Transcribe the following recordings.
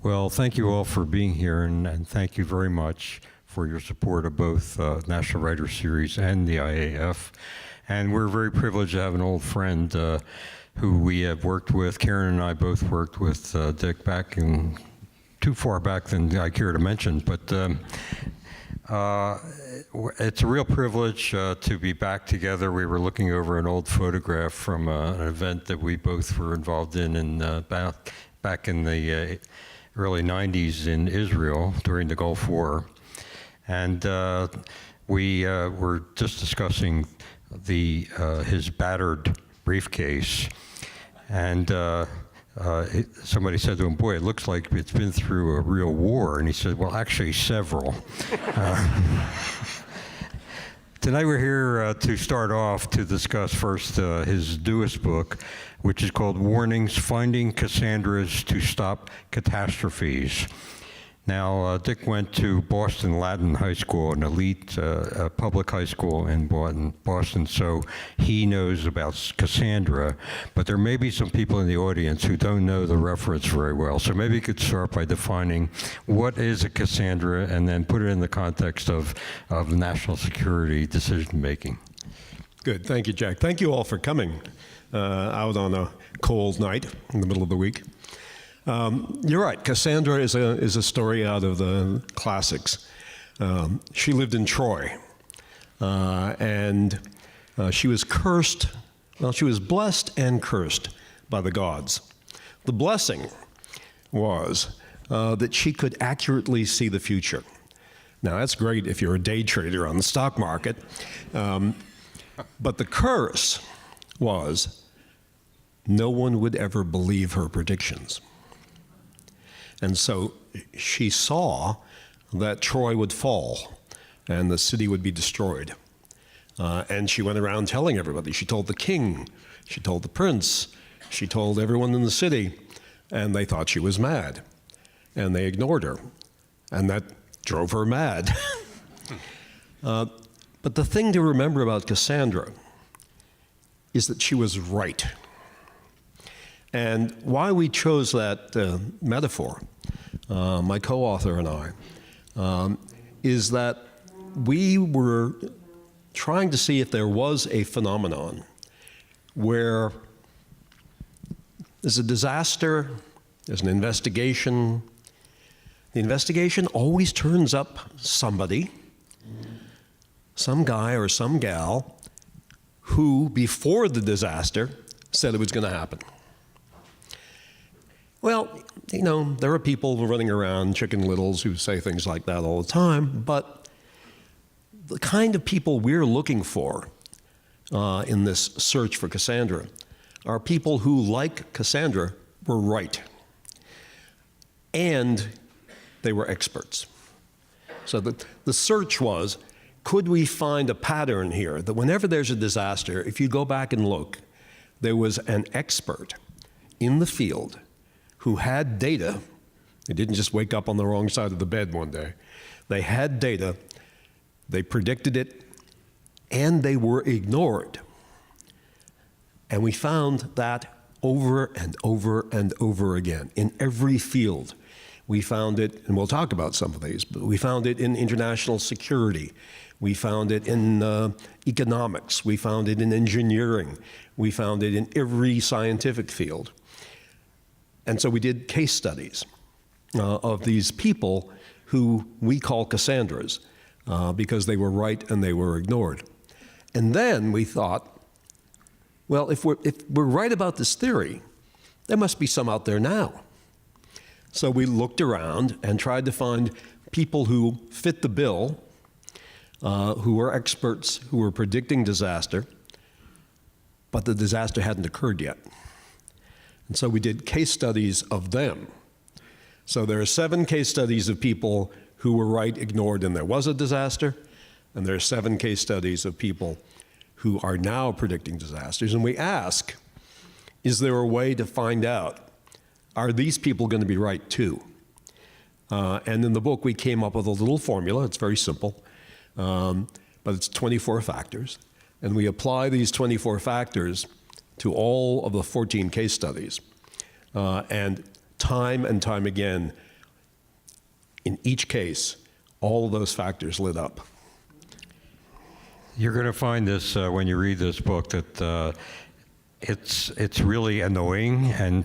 Well, thank you all for being here, and thank you very much for your support of both National Writers Series and the IAF. And we're very privileged to have an old friend who we have worked with. Karen and I both worked with Dick back in too far back than I care to mention, but it's a real privilege to be back together. We were looking over an old photograph from an event that we both were involved in back in the early 90s in Israel during the Gulf War. And we were just discussing his battered briefcase. And somebody said to him, "Boy, it looks like it's been through a real war." And he said, "Well, actually, several." Tonight we're here to start off to discuss first his newest book, which is called Warnings: Finding Cassandras to Stop Catastrophes. Now, Dick went to Boston Latin High School, an elite public high school in Boston, so he knows about Cassandra, but there may be some people in the audience who don't know the reference very well. So maybe you could start by defining what is a Cassandra and then put it in the context of national security decision-making. Good, thank you, Jack. Thank you all for coming out on a cold night in the middle of the week. You're right, Cassandra is a story out of the classics. She lived in Troy, and she was cursed, well, she was blessed and cursed by the gods. The blessing was that she could accurately see the future. Now, that's great if you're a day trader on the stock market, but the curse was no one would ever believe her predictions. And so she saw that Troy would fall and the city would be destroyed. And she went around telling everybody. She told the king, she told the prince, she told everyone in the city, and they thought she was mad. And they ignored her, and that drove her mad. But the thing to remember about Cassandra is that she was right. And why we chose that metaphor, my co-author and I, is that we were trying to see if there was a phenomenon where there's a disaster, there's an investigation. The investigation always turns up somebody, some guy or some gal, who before the disaster said it was going to happen. Well, you know, there are people running around, Chicken Littles, who say things like that all the time, but the kind of people we're looking for in this search for Cassandra are people who, like Cassandra, were right. And they were experts. So the search was, could we find a pattern here that whenever there's a disaster, if you go back and look, there was an expert in the field who had data. They didn't just wake up on the wrong side of the bed one day. They had data, they predicted it, and they were ignored. And we found that over and over and over again in every field. We found it, and we'll talk about some of these, but we found it in international security. We found it in economics. We found it in engineering. We found it in every scientific field. And so we did case studies of these people who we call Cassandras because they were right and they were ignored. And then we thought, well, if we're right about this theory, there must be some out there now. So we looked around and tried to find people who fit the bill, who were experts, who were predicting disaster, but the disaster hadn't occurred yet. And so we did case studies of them. So there are 7 case studies of people who were right, ignored, and there was a disaster. And there are 7 case studies of people who are now predicting disasters. And we ask, is there a way to find out, are these people going to be right too? And in the book, we came up with a little formula. It's very simple, but it's 24 factors. And we apply these 24 factors to all of the 14 case studies. And time again, in each case, all of those factors lit up. You're going to find this when you read this book that it's really annoying and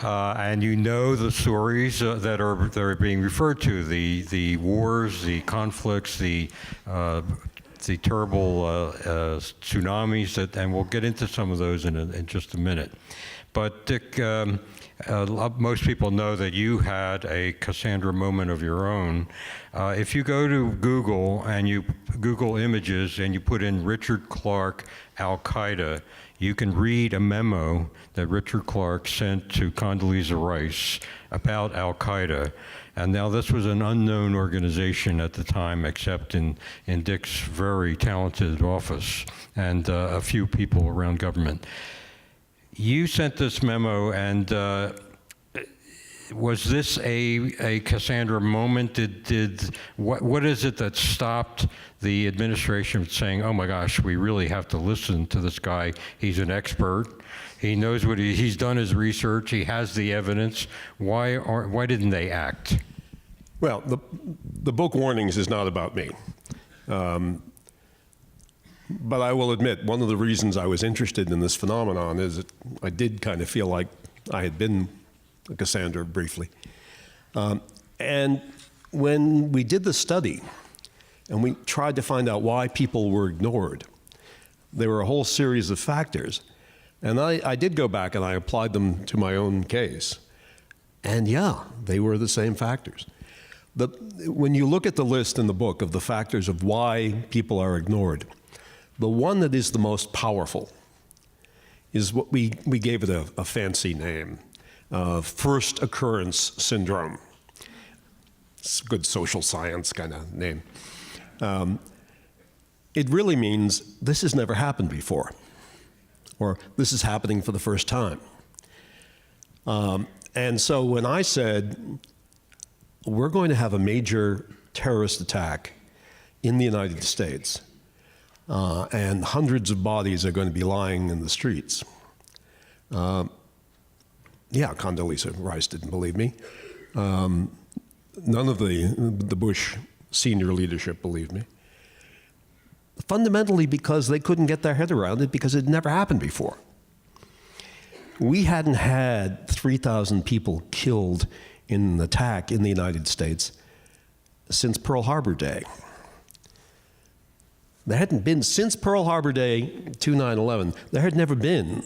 and you know the stories that are being referred to, the wars, the conflicts, the terrible tsunamis, and we'll get into some of those in just a minute. But Dick, most people know that you had a Cassandra moment of your own. If you go to Google and you Google images and you put in Richard Clarke, Al-Qaeda, you can read a memo that Richard Clarke sent to Condoleezza Rice about Al-Qaeda. And now this was an unknown organization at the time, except in Dick's very talented office and a few people around government. You sent this memo, and was this a Cassandra moment? What is it that stopped the administration from saying, "Oh my gosh, we really have to listen to this guy. He's an expert. He knows what he's done his research. He has the evidence. Why didn't they act?" Well, the book Warnings is not about me. But I will admit, one of the reasons I was interested in this phenomenon is that I did kind of feel like I had been a Cassandra briefly. And when we did the study, and we tried to find out why people were ignored, there were a whole series of factors. And I did go back and I applied them to my own case. And yeah, they were the same factors. When you look at the list in the book of the factors of why people are ignored, the one that is the most powerful is what we gave it a fancy name, first occurrence syndrome. It's a good social science kind of name. It really means this has never happened before, or this is happening for the first time. And so when I said, we're going to have a major terrorist attack in the United States, and hundreds of bodies are going to be lying in the streets. Yeah, Condoleezza Rice didn't believe me. None of the Bush senior leadership believed me. Fundamentally because they couldn't get their head around it because it never happened before. We hadn't had 3,000 people killed in an attack in the United States since Pearl Harbor Day. There hadn't been, since Pearl Harbor Day to 9/11, there had never been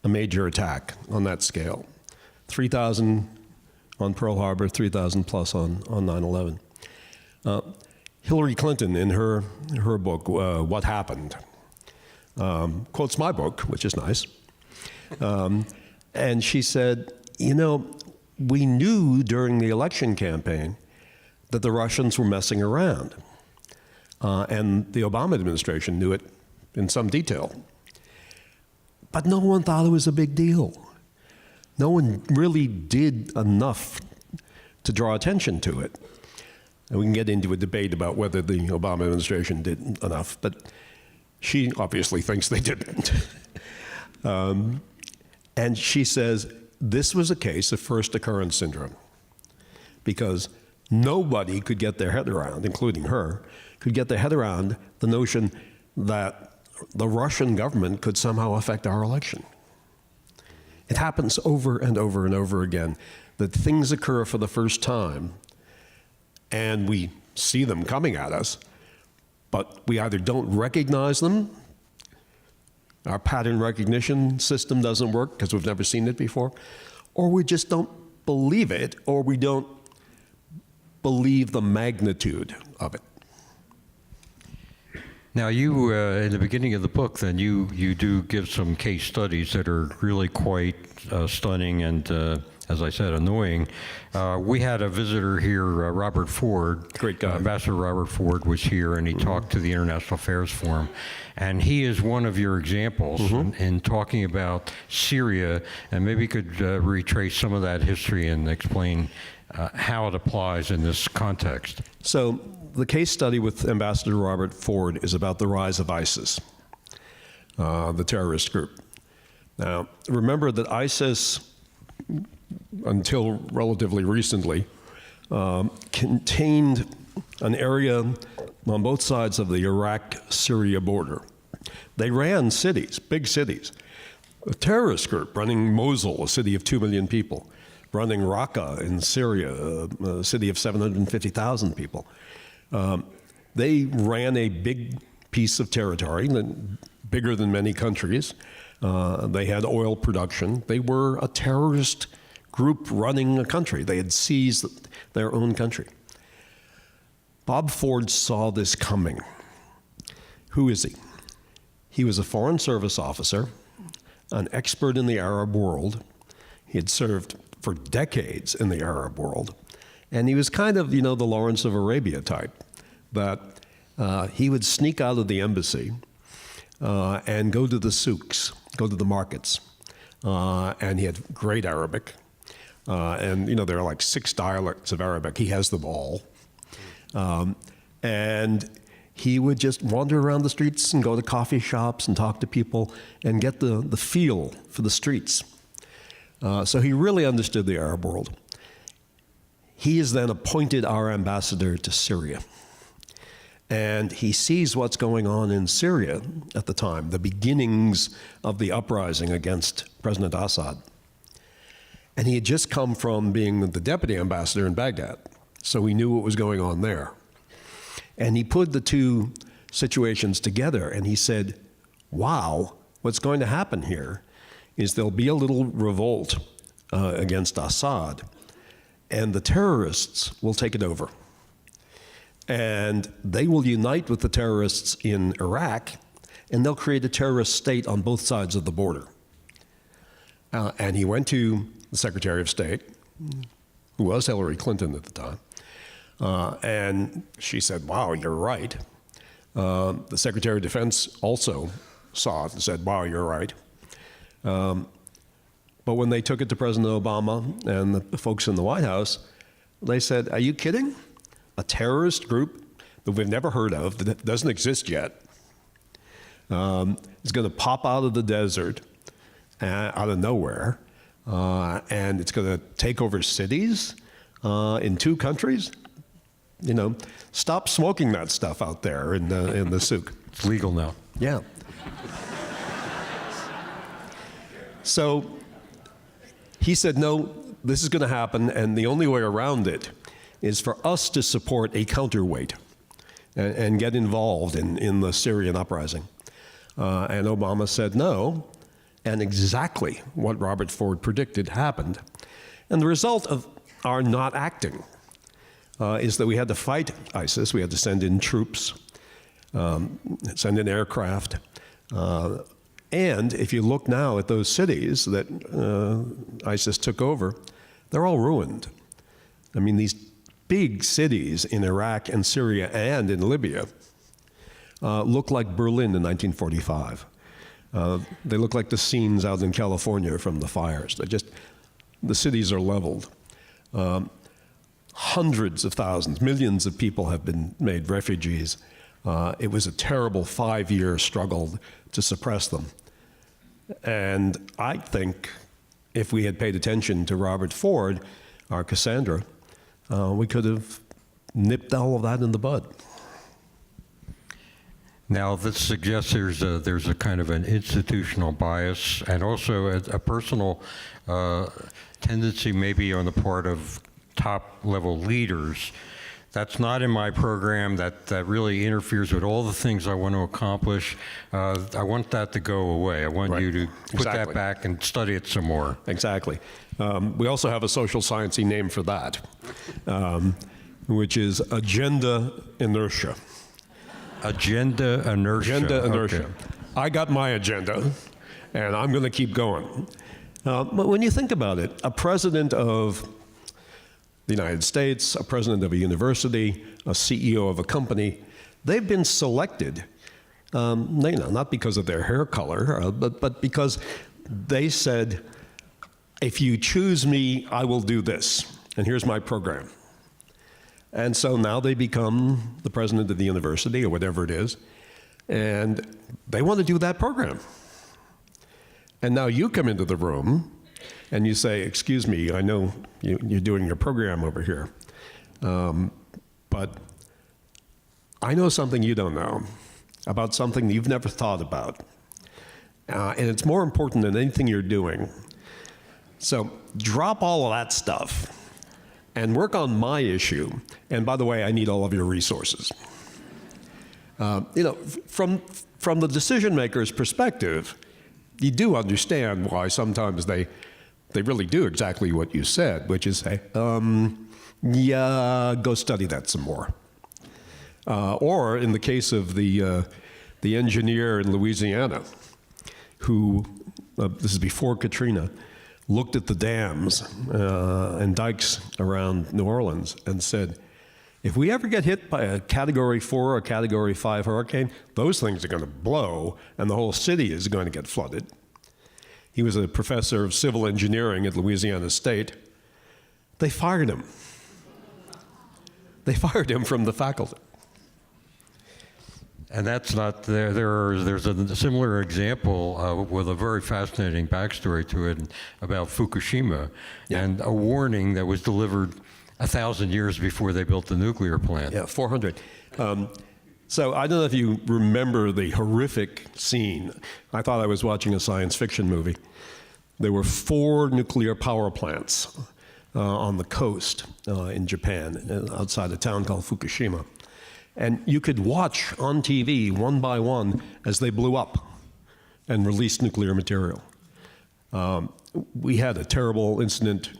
a major attack on that scale. 3,000 on Pearl Harbor, 3,000 plus on 9/11. Hillary Clinton, in her book, What Happened, quotes my book, which is nice. And she said, you know, we knew during the election campaign that the Russians were messing around. And the Obama administration knew it in some detail. But no one thought it was a big deal. No one really did enough to draw attention to it. And we can get into a debate about whether the Obama administration did enough, but she obviously thinks they didn't. And she says, this was a case of first occurrence syndrome, because nobody could get their head around, including her, could get their head around the notion that the Russian government could somehow affect our election. It happens over and over and over again that things occur for the first time and we see them coming at us, but we either don't recognize them, our pattern recognition system doesn't work because we've never seen it before, or we just don't believe it, or we don't believe the magnitude of it. Now, you, in the beginning of the book, then, you do give some case studies that are really quite stunning and, as I said, annoying. We had a visitor here, Robert Ford. Great guy. Ambassador Robert Ford was here, and he talked to the International Affairs Forum. And he is one of your examples in talking about Syria, and maybe you could retrace some of that history and explain how it applies in this context. So the case study with Ambassador Robert Ford is about the rise of ISIS, the terrorist group. Now, remember that ISIS until relatively recently, contained an area on both sides of the Iraq-Syria border. They ran cities, big cities. A terrorist group running Mosul, a city of 2 million people, running Raqqa in Syria, a city of 750,000 people. They ran a big piece of territory, bigger than many countries. They had oil production. They were a terrorist group running a country. They had seized their own country. Bob Ford saw this coming. Who is he? He was a Foreign Service officer, an expert in the Arab world. He had served for decades in the Arab world. And he was kind of, the Lawrence of Arabia type, that he would sneak out of the embassy and go to the souks, go to the markets. And he had great Arabic. And, there are like 6 dialects of Arabic. He has them all. And he would just wander around the streets and go to coffee shops and talk to people and get the feel for the streets. So he really understood the Arab world. He is then appointed our ambassador to Syria. And he sees what's going on in Syria at the time, the beginnings of the uprising against President Assad. And he had just come from being the deputy ambassador in Baghdad, so he knew what was going on there. And he put the two situations together, and he said, wow, what's going to happen here is there'll be a little revolt against Assad, and the terrorists will take it over. And they will unite with the terrorists in Iraq, and they'll create a terrorist state on both sides of the border. And he went to the Secretary of State, who was Hillary Clinton at the time, and she said, wow, you're right. The Secretary of Defense also saw it and said, wow, you're right. But when they took it to President Obama and the folks in the White House, they said, are you kidding? A terrorist group that we've never heard of, that doesn't exist yet, is going to pop out of the desert, out of nowhere, and it's going to take over cities in 2 countries? Stop smoking that stuff out there in the souk. It's legal now. Yeah. So he said, no, this is going to happen, and the only way around it is for us to support a counterweight and get involved in the Syrian uprising. And Obama said no, and exactly what Robert Ford predicted happened. And the result of our not acting is that we had to fight ISIS. We had to send in troops, send in aircraft. And if you look now at those cities that ISIS took over, they're all ruined. I mean, these big cities in Iraq and Syria and in Libya look like Berlin in 1945. They look like the scenes out in California from the fires. The cities are leveled. Hundreds of thousands, millions of people have been made refugees. It was a terrible 5-year struggle to suppress them. And I think if we had paid attention to Robert Ford, our Cassandra, we could have nipped all of that in the bud. Now, this suggests there's a kind of an institutional bias and also a personal tendency maybe on the part of top-level leaders. That's not in my program. That really interferes with all the things I want to accomplish. I want that to go away. I want you to put that back and study it some more. Exactly. We also have a social sciencey name for that, which is agenda inertia. Agenda inertia. Agenda inertia. Okay. I got my agenda, and I'm going to keep going. But when you think about it, a president of the United States, a president of a university, a CEO of a company, they've been selected, not because of their hair color, but because they said, if you choose me, I will do this, and here's my program. And so now they become the president of the university, or whatever it is, and they want to do that program. And now you come into the room, and you say, excuse me, I know you're doing your program over here, but I know something you don't know about something you've never thought about. And it's more important than anything you're doing. So drop all of that stuff and work on my issue. And by the way, I need all of your resources. From the decision maker's perspective, you do understand why sometimes they really do exactly what you said, which is say, yeah, go study that some more. Or in the case of the engineer in Louisiana, who, this is before Katrina, looked at the dams and dikes around New Orleans and said, if we ever get hit by a Category 4 or Category 5 hurricane, those things are going to blow and the whole city is going to get flooded. He was a professor of civil engineering at Louisiana State. They fired him. They fired him from the faculty. And that's not there. There's a similar example with a very fascinating backstory to it about Fukushima, and a warning that was delivered 1,000 years before they built the nuclear plant. Yeah, 400. So I don't know if you remember the horrific scene. I thought I was watching a science fiction movie. There were 4 nuclear power plants on the coast in Japan, outside a town called Fukushima. And you could watch on TV, one by one, as they blew up and released nuclear material. We had a terrible incident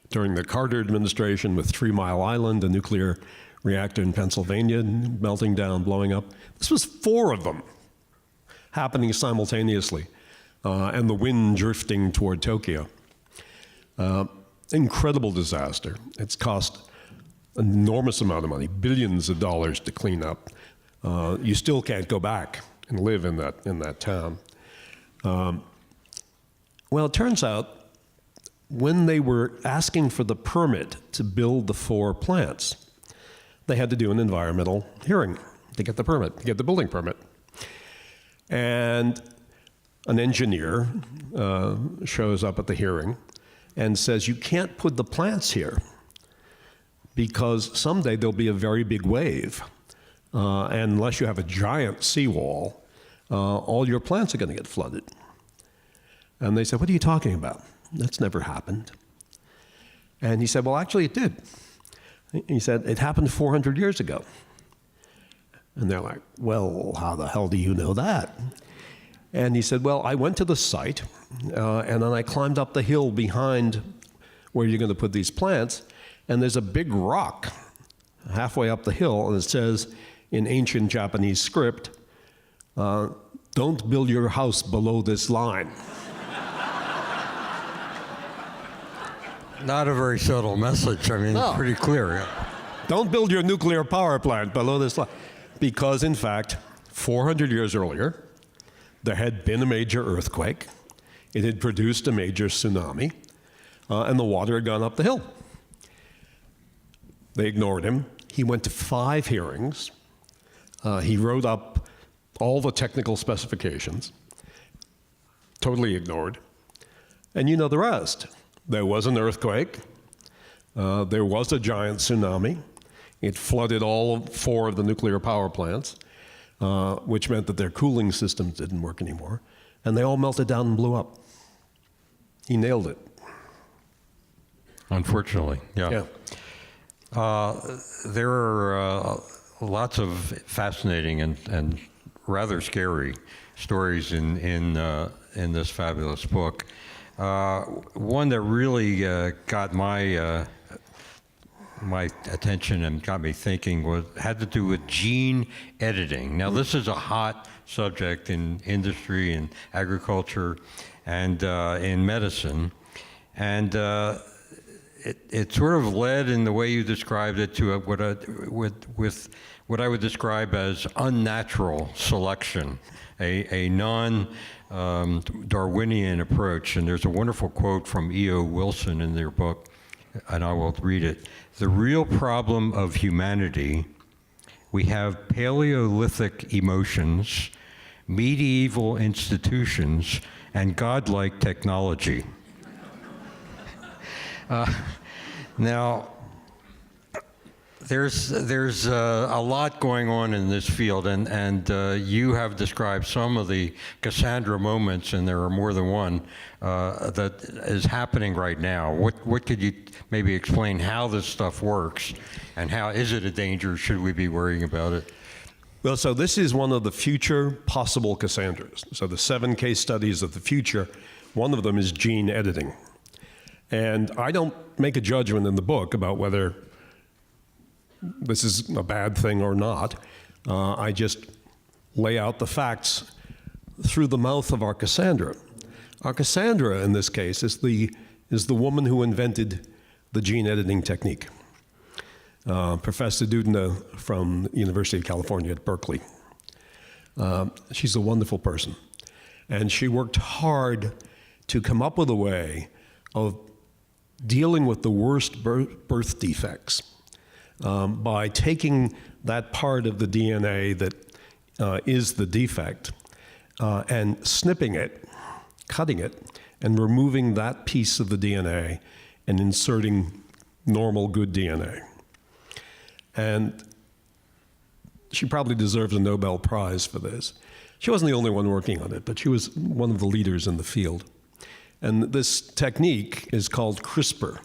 during the Carter administration with 3 Mile Island, a nuclear reactor in Pennsylvania, melting down, blowing up. This was 4 of them happening simultaneously, and the wind drifting toward Tokyo. Incredible disaster. It's cost an enormous amount of money, billions of dollars to clean up. You still can't go back and live in that town. Well, it turns out when they were asking for the permit to build the 4 plants, they had to do an environmental hearing to get the permit, to get the building permit. And an engineer shows up at the hearing and says, you can't put the plants here because someday there'll be a very big wave. And unless you have a giant seawall, all your plants are going to get flooded. And they said, what are you talking about? That's never happened. And he said, well, actually it did. He said, it happened 400 years ago. And they're like, well, how the hell do you know that? And he said, well, I went to the site, and then I climbed up the hill behind where you're going to put these plants, and there's a big rock halfway up the hill, and it says in ancient Japanese script, don't build your house below this line. Not a very subtle message. I mean, No. it's pretty clear. Yeah. Don't build your nuclear power plant below this line. Because, in fact, 400 years earlier, there had been a major earthquake. It had produced a major tsunami, and the water had gone up the hill. They ignored him. He went to 5 hearings. He wrote up all the technical specifications, totally ignored. And you know the rest. There was an earthquake. There was a giant tsunami. It flooded all 4 of the nuclear power plants, which meant that their cooling systems didn't work anymore. And they all melted down and blew up. He nailed it. Unfortunately, yeah. There are lots of fascinating and rather scary stories in this fabulous book. One that really got my attention and got me thinking had to do with gene editing. Now, this is a hot subject in industry and agriculture and in medicine, and it sort of led, in the way you described it, to what I would describe as unnatural selection, a non-Darwinian approach. And there's a wonderful quote from E.O. Wilson in their book, and I will read it. The real problem of humanity: we have Paleolithic emotions, medieval institutions, and godlike technology. Now, there's a lot going on in this field, and you have described some of the Cassandra moments, and there are more than one that is happening right now. What could you maybe explain how this stuff works, and how is it a danger? Should we be worrying about it? Well, so this is one of the future possible Cassandras. So the 7 case studies of the future, one of them is gene editing. And I don't make a judgment in the book about whether this is a bad thing or not. I just lay out the facts through the mouth of our Cassandra. Our Cassandra, in this case, is the woman who invented the gene editing technique. Professor Dudna from the University of California at Berkeley. She's a wonderful person. And she worked hard to come up with a way of dealing with the worst birth defects by taking that part of the DNA that is the defect and snipping it, cutting it, and removing that piece of the DNA and inserting normal, good DNA. And she probably deserves a Nobel Prize for this. She wasn't the only one working on it, but she was one of the leaders in the field. And this technique is called CRISPR.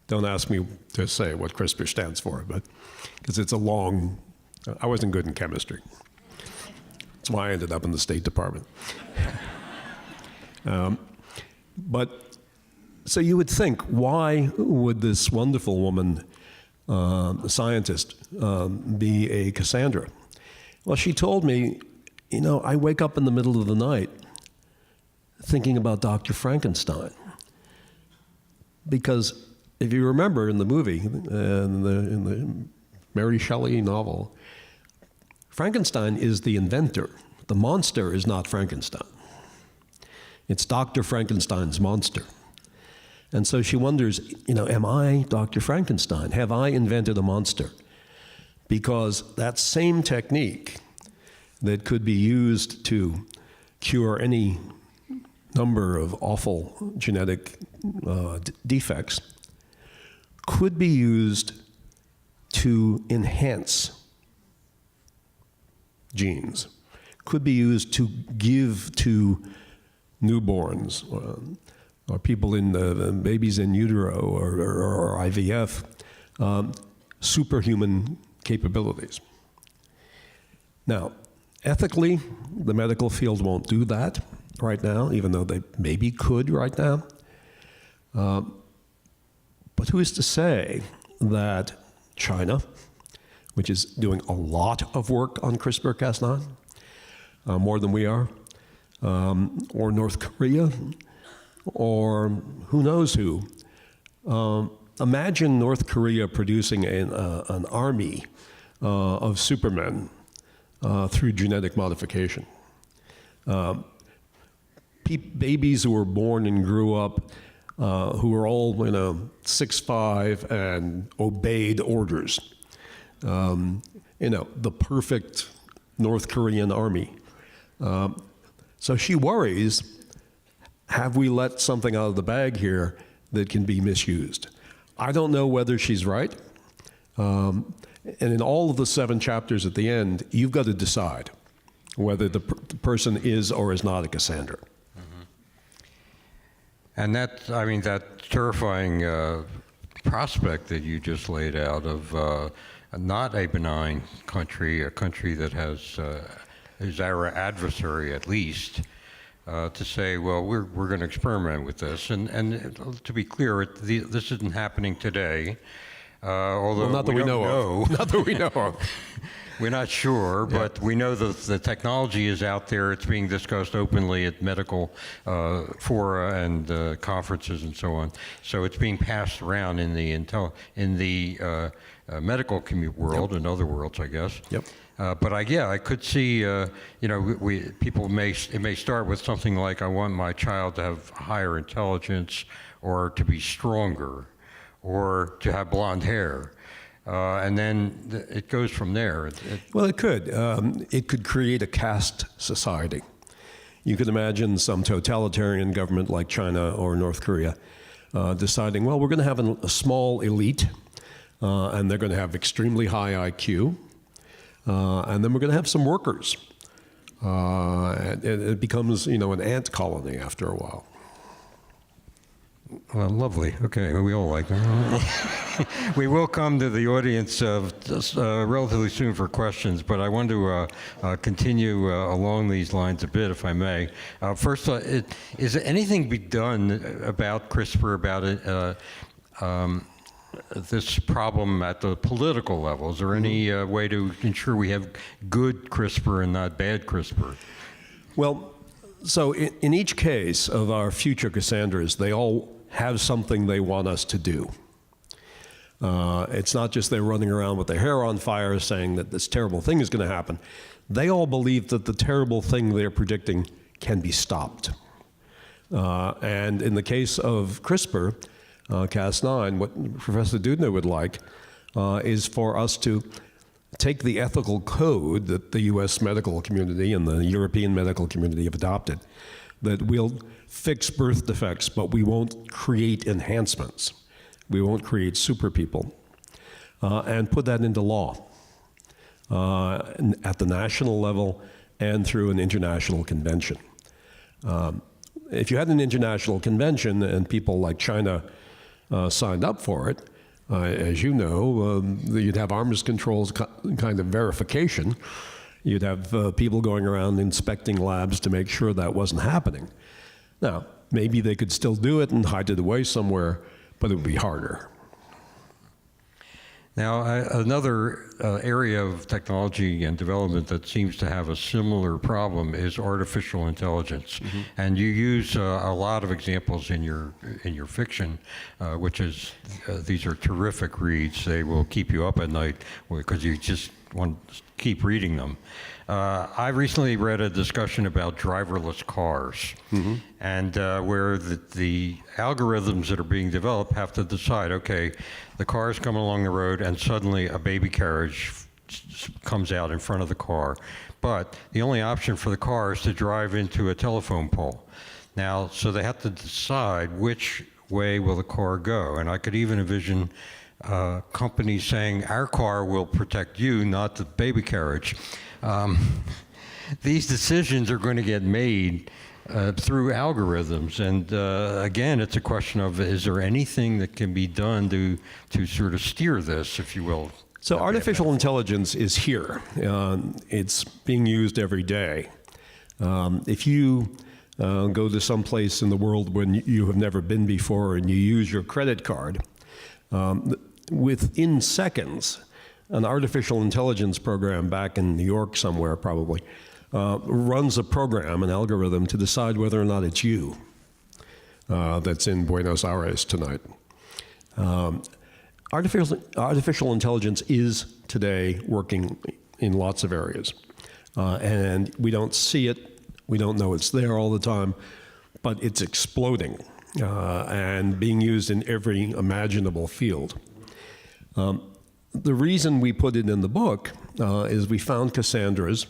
Don't ask me to say what CRISPR stands for, but because it's a long, I wasn't good in chemistry. That's why I ended up in the State Department. But so you would think, why would this wonderful woman, scientist, be a Cassandra? Well, she told me, I wake up in the middle of the night thinking about Dr. Frankenstein. Because if you remember in the movie, in the Mary Shelley novel, Frankenstein is the inventor. The monster is not Frankenstein. It's Dr. Frankenstein's monster. And so she wonders, am I Dr. Frankenstein? Have I invented a monster? Because that same technique that could be used to cure any number of awful genetic defects could be used to enhance genes, could be used to give to newborns or people in the babies in utero or IVF superhuman capabilities. Now, ethically, the medical field won't do that right now, even though they maybe could right now. But who is to say that China, which is doing a lot of work on CRISPR-Cas9, more than we are, or North Korea, or who knows who. Imagine North Korea producing an army of supermen through genetic modification. Babies who were born and grew up, who were all 6'5" and obeyed orders. The perfect North Korean army. So she worries, have we let something out of the bag here that can be misused? I don't know whether she's right. And in all of the 7 chapters at the end, you've got to decide whether the person is or is not a Cassandra. Mm-hmm. And that terrifying prospect that you just laid out of not a benign country, a country that is our adversary at least, to say, well, we're going to experiment with this. And to be clear, this isn't happening today. Although not that we know of. Not that we know of. We're not sure, but we know that the technology is out there. It's being discussed openly at medical fora and conferences and so on. So it's being passed around in the medical world and other worlds, I guess. Yep. But I could see, it may start with something like, I want my child to have higher intelligence, or to be stronger, or to have blonde hair. And then it goes from there. Well, it could. It could create a caste society. You could imagine some totalitarian government like China or North Korea deciding, well, we're going to have a small elite, and they're going to have extremely high IQ, and then we're going to have some workers. And it becomes, an ant colony after a while. Well, lovely. Okay, we all like that. We will come to the audience relatively soon for questions, but I want to continue along these lines a bit, if I may. First, is anything be done about CRISPR, about it, this problem at the political level? Is there any way to ensure we have good CRISPR and not bad CRISPR? Well, so in each case of our future Cassandras, they all have something they want us to do. It's not just they're running around with their hair on fire saying that this terrible thing is going to happen. They all believe that the terrible thing they're predicting can be stopped. And in the case of CRISPR, Cas9, what Professor Doudna would like is for us to take the ethical code that the US medical community and the European medical community have adopted, that we'll fix birth defects, but we won't create enhancements. We won't create super people, and put that into law at the national level and through an international convention. If you had an international convention and people like China signed up for it, as you know, you'd have arms controls kind of verification. You'd have people going around inspecting labs to make sure that wasn't happening. Now, maybe they could still do it and hide it away somewhere, but it would be harder. Now, another area of technology and development that seems to have a similar problem is artificial intelligence. Mm-hmm. And you use a lot of examples in your fiction, which is, these are terrific reads. They will keep you up at night because you just want to keep reading them. I recently read a discussion about driverless cars, mm-hmm. and where the algorithms that are being developed have to decide, okay, the car is coming along the road and suddenly a baby carriage comes out in front of the car. But the only option for the car is to drive into a telephone pole. Now, so they have to decide which way will the car go. And I could even envision companies saying, our car will protect you, not the baby carriage. These decisions are going to get made through algorithms, and again, it's a question of, is there anything that can be done to sort of steer this, if you will? So artificial intelligence is here. It's being used every day. If you go to some place in the world when you have never been before and you use your credit card, within seconds, an artificial intelligence program back in New York somewhere probably runs a program, an algorithm, to decide whether or not it's you that's in Buenos Aires tonight. Artificial intelligence is today working in lots of areas. And we don't see it, we don't know it's there all the time, but it's exploding and being used in every imaginable field. The reason we put it in the book is we found Cassandras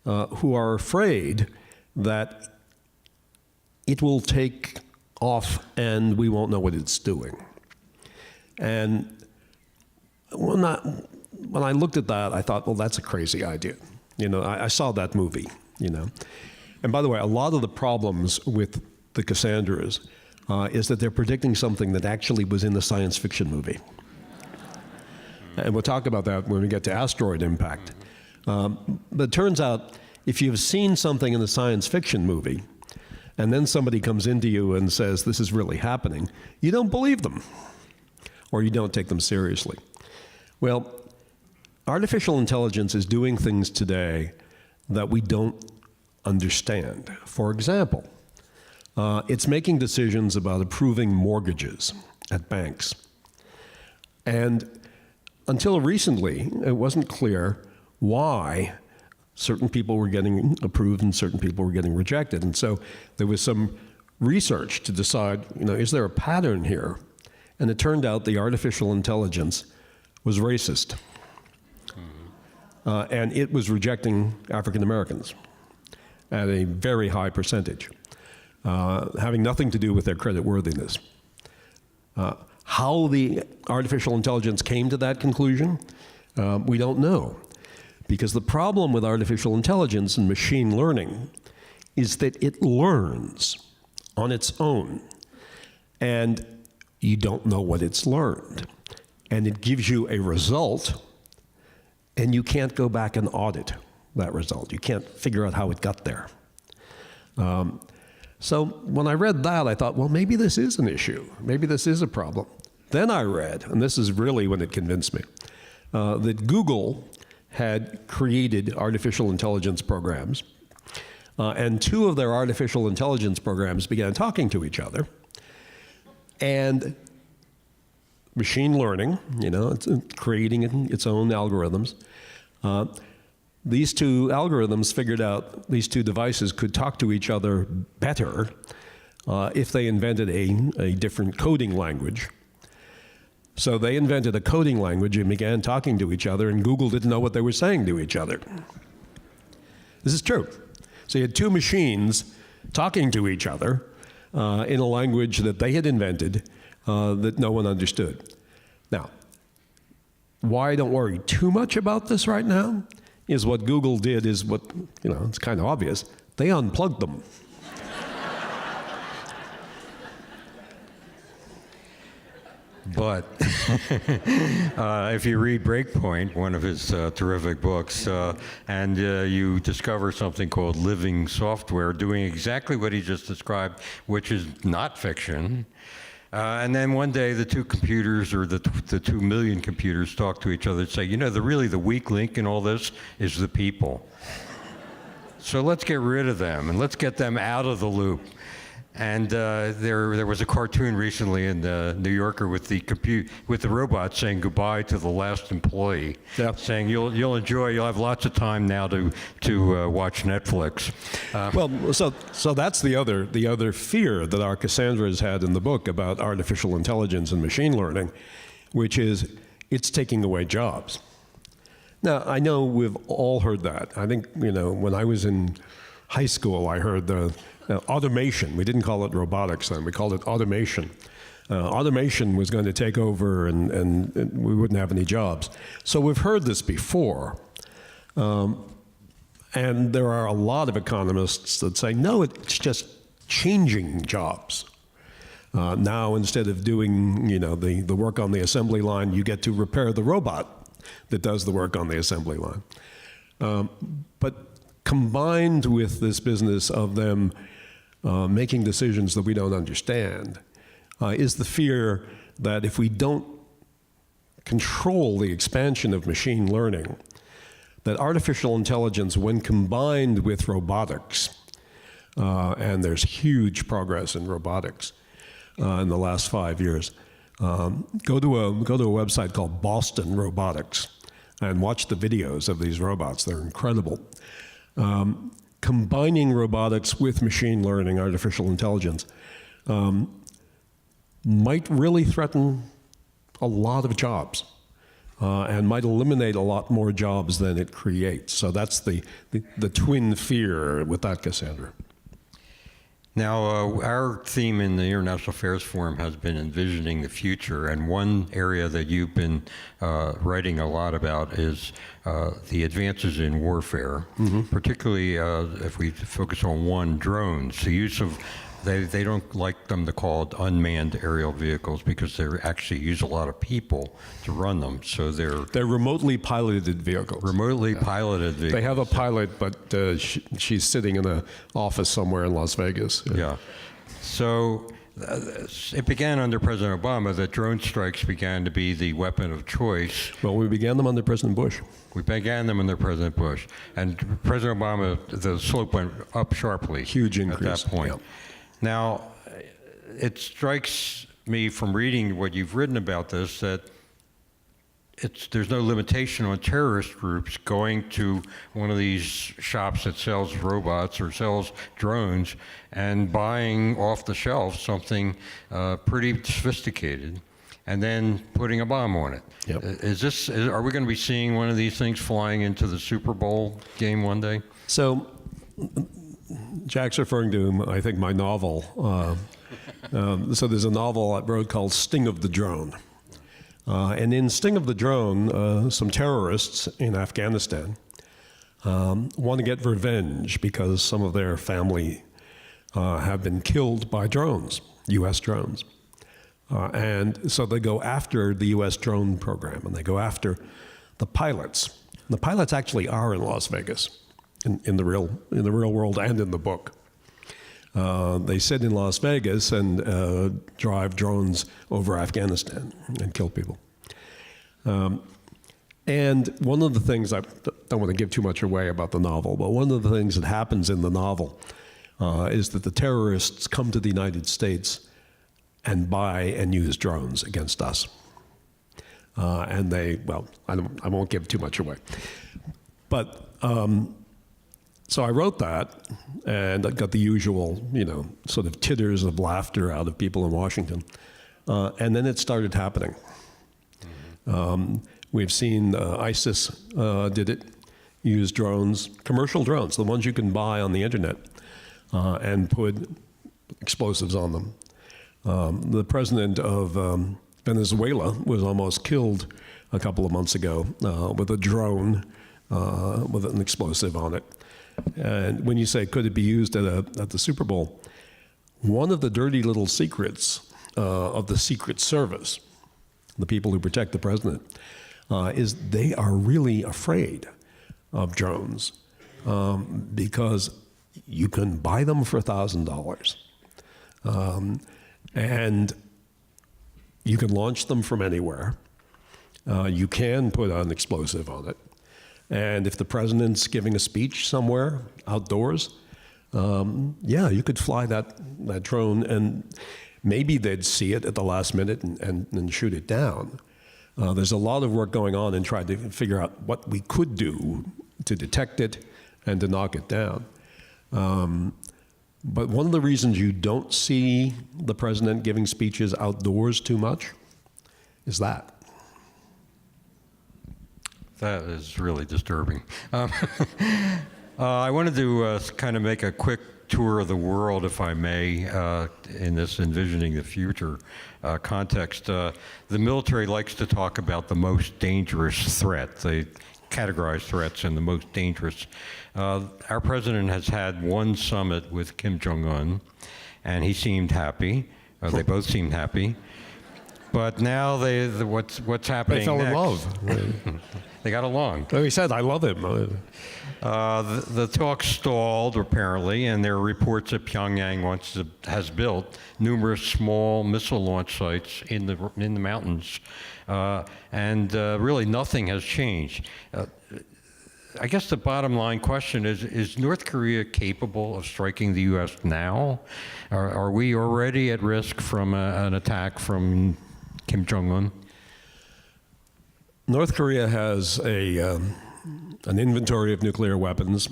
who are afraid that it will take off and we won't know what it's doing. And when I looked at that, I thought, well, that's a crazy idea. I saw that movie, And by the way, a lot of the problems with the Cassandras is that they're predicting something that actually was in the science fiction movie. And we'll talk about that when we get to asteroid impact. But it turns out, if you've seen something in the science fiction movie, and then somebody comes into you and says, this is really happening, you don't believe them, or you don't take them seriously. Well, artificial intelligence is doing things today that we don't understand. For example, it's making decisions about approving mortgages at banks. And until recently, it wasn't clear why certain people were getting approved and certain people were getting rejected. And so there was some research to decide, is there a pattern here? And it turned out the artificial intelligence was racist. And it was rejecting African Americans at a very high percentage, having nothing to do with their creditworthiness. How the artificial intelligence came to that conclusion, we don't know. Because the problem with artificial intelligence and machine learning is that it learns on its own. And you don't know what it's learned. And it gives you a result, and you can't go back and audit that result. You can't figure out how it got there. So when I read that, I thought, well, maybe this is an issue. Maybe this is a problem. Then I read, and this is really when it convinced me, that Google had created artificial intelligence programs, and two of their artificial intelligence programs began talking to each other. And machine learning, it's creating its own algorithms. These two algorithms figured out these two devices could talk to each other better if they invented a different coding language. So they invented a coding language and began talking to each other, and Google didn't know what they were saying to each other. This is true. So you had two machines talking to each other in a language that they had invented that no one understood. Now, why I don't worry too much about this right now is what Google did is what, it's kind of obvious. They unplugged them. But if you read Breakpoint, one of his terrific books, and you discover something called living software doing exactly what he just described, which is not fiction. And then one day the two computers, or the 2 million computers, talk to each other and say, the weak link in all this is the people. So let's get rid of them and let's get them out of the loop. And there was a cartoon recently in the New Yorker with the robot saying goodbye to the last employee, saying you'll have lots of time now to watch Netflix. So that's the other fear that our Cassandras had in the book about artificial intelligence and machine learning, which is it's taking away jobs. Now I know we've all heard that. I think when I was in high school, I heard the automation. We didn't call it robotics then. We called it automation. Automation was going to take over and we wouldn't have any jobs. So we've heard this before. And there are a lot of economists that say, no, it's just changing jobs. Now, instead of doing the work on the assembly line, you get to repair the robot that does the work on the assembly line. But combined with this business of them making decisions that we don't understand, is the fear that if we don't control the expansion of machine learning, that artificial intelligence, when combined with robotics, and there's huge progress in robotics in the last 5 years, go to a website called Boston Robotics and watch the videos of these robots. They're incredible. Combining robotics with machine learning, artificial intelligence, might really threaten a lot of jobs and might eliminate a lot more jobs than it creates. So that's the twin fear with that, Cassandra. Now, our theme in the International Affairs Forum has been envisioning the future, and one area that you've been writing a lot about is the advances in warfare, particularly if we focus on drones, the use of They don't like them to call it unmanned aerial vehicles because they actually use a lot of people to run them. So they're remotely piloted vehicles. Remotely piloted vehicles. They have a pilot, but she's sitting in an office somewhere in Las Vegas. Yeah. So it began under President Obama that drone strikes began to be the weapon of choice. Well, we began them under President Bush. We began them under President Bush. And President Obama, the slope went up sharply. Huge increase. At that point. Yeah. Now, it strikes me from reading what you've written about this that there's no limitation on terrorist groups going to one of these shops that sells robots or sells drones and buying off the shelf something pretty sophisticated and then putting a bomb on it. Yep. Are we going to be seeing one of these things flying into the Super Bowl game one day? So Jack's referring to, I think, my novel, So there's a novel I wrote called Sting of the Drone. And in Sting of the Drone, some terrorists in Afghanistan want to get revenge because some of their family have been killed by drones, U.S. drones. And so they go after the U.S. drone program, and they go after the pilots. The pilots actually are in Las Vegas, in the real world and in the book. They sit in Las Vegas and drive drones over Afghanistan and kill people. And one of the things, I don't want to give too much away about the novel, but one of the things that happens in the novel is that the terrorists come to the United States and buy and use drones against us. And they, well, I won't give too much away. But so I wrote that, and I got the usual, sort of titters of laughter out of people in Washington. And then it started happening. We've seen ISIS did it, use drones, commercial drones, the ones you can buy on the internet, and put explosives on them. The president of Venezuela was almost killed a couple of months ago with a drone with an explosive on it. And when you say, could it be used at the Super Bowl, one of the dirty little secrets of the Secret Service, the people who protect the president, is they are really afraid of drones because you can buy them for $1,000. And you can launch them from anywhere. You can put an explosive on it. And if the president's giving a speech somewhere outdoors, yeah, you could fly that drone, and maybe they'd see it at the last minute and shoot it down. There's a lot of work going on in trying to figure out what we could do to detect it and to knock it down. But one of the reasons you don't see the president giving speeches outdoors too much is that. That is really disturbing. I wanted to kind of make a quick tour of the world, if I may, in this envisioning the future context. The military likes to talk about the most dangerous threat. They categorize threats in the most dangerous. Our president has had one summit with Kim Jong-un, and he seemed happy. They both seemed happy. But now what's happening They fell next? in love. They got along. So he said, I love him. The talks stalled, apparently, and there are reports that Pyongyang has built numerous small missile launch sites in the mountains, and really nothing has changed. I guess the bottom line question is North Korea capable of striking the U.S. now? Are we already at risk from an attack from Kim Jong-un? North Korea has an inventory of nuclear weapons.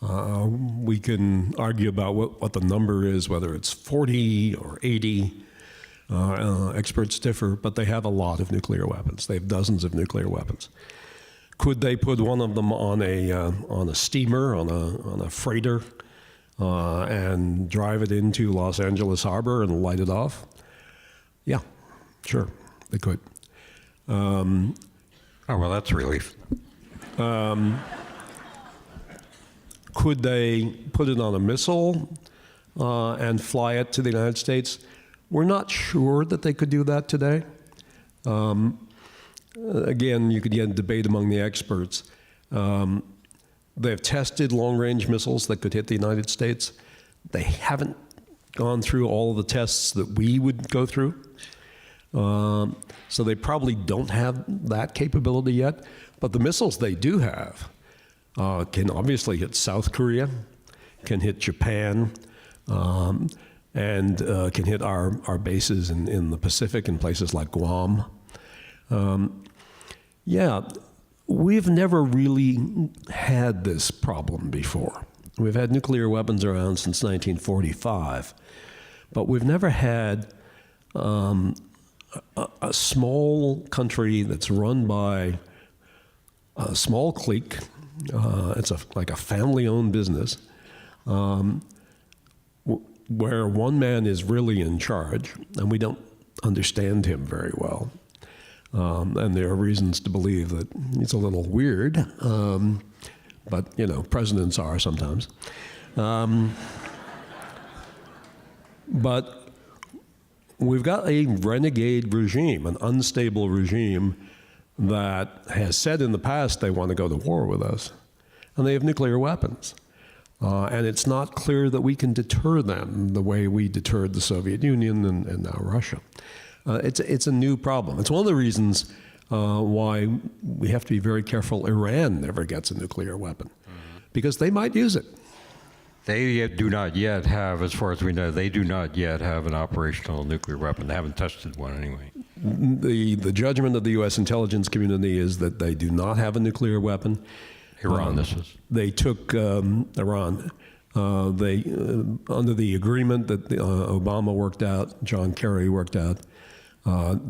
We can argue about what the number is, whether it's 40 or 80. Experts differ, but they have a lot of nuclear weapons. They have dozens of nuclear weapons. Could they put one of them on a steamer, on a freighter, and drive it into Los Angeles Harbor and light it off? Yeah, sure, they could. Oh, well, that's a relief. Could they put it on a missile and fly it to the United States? We're not sure that they could do that today. Again, you could get a debate among the experts. They've tested long-range missiles that could hit the United States. They haven't gone through all of the tests that we would go through. So they probably don't have that capability yet. But the missiles they do have can obviously hit South Korea, can hit Japan, and can hit our bases in the Pacific in places like Guam. Yeah, we've never really had this problem before. We've had nuclear weapons around since 1945, but we've never had a small country that's run by a small clique. It's like a family-owned business, where one man is really in charge, and we don't understand him very well. And there are reasons to believe that he's a little weird, but, presidents are sometimes. But we've got a renegade regime, an unstable regime that has said in the past they want to go to war with us, and they have nuclear weapons. And it's not clear that we can deter them the way we deterred the Soviet Union and now Russia. It's a new problem. It's one of the reasons why we have to be very careful Iran never gets a nuclear weapon, because they might use it. They do not yet have, as far as we know, they do not yet have an operational nuclear weapon. They haven't tested one anyway. The judgment of the U.S. intelligence community is that they do not have a nuclear weapon. Iran, this is. They took Iran. Under the agreement that Obama worked out, John Kerry worked out,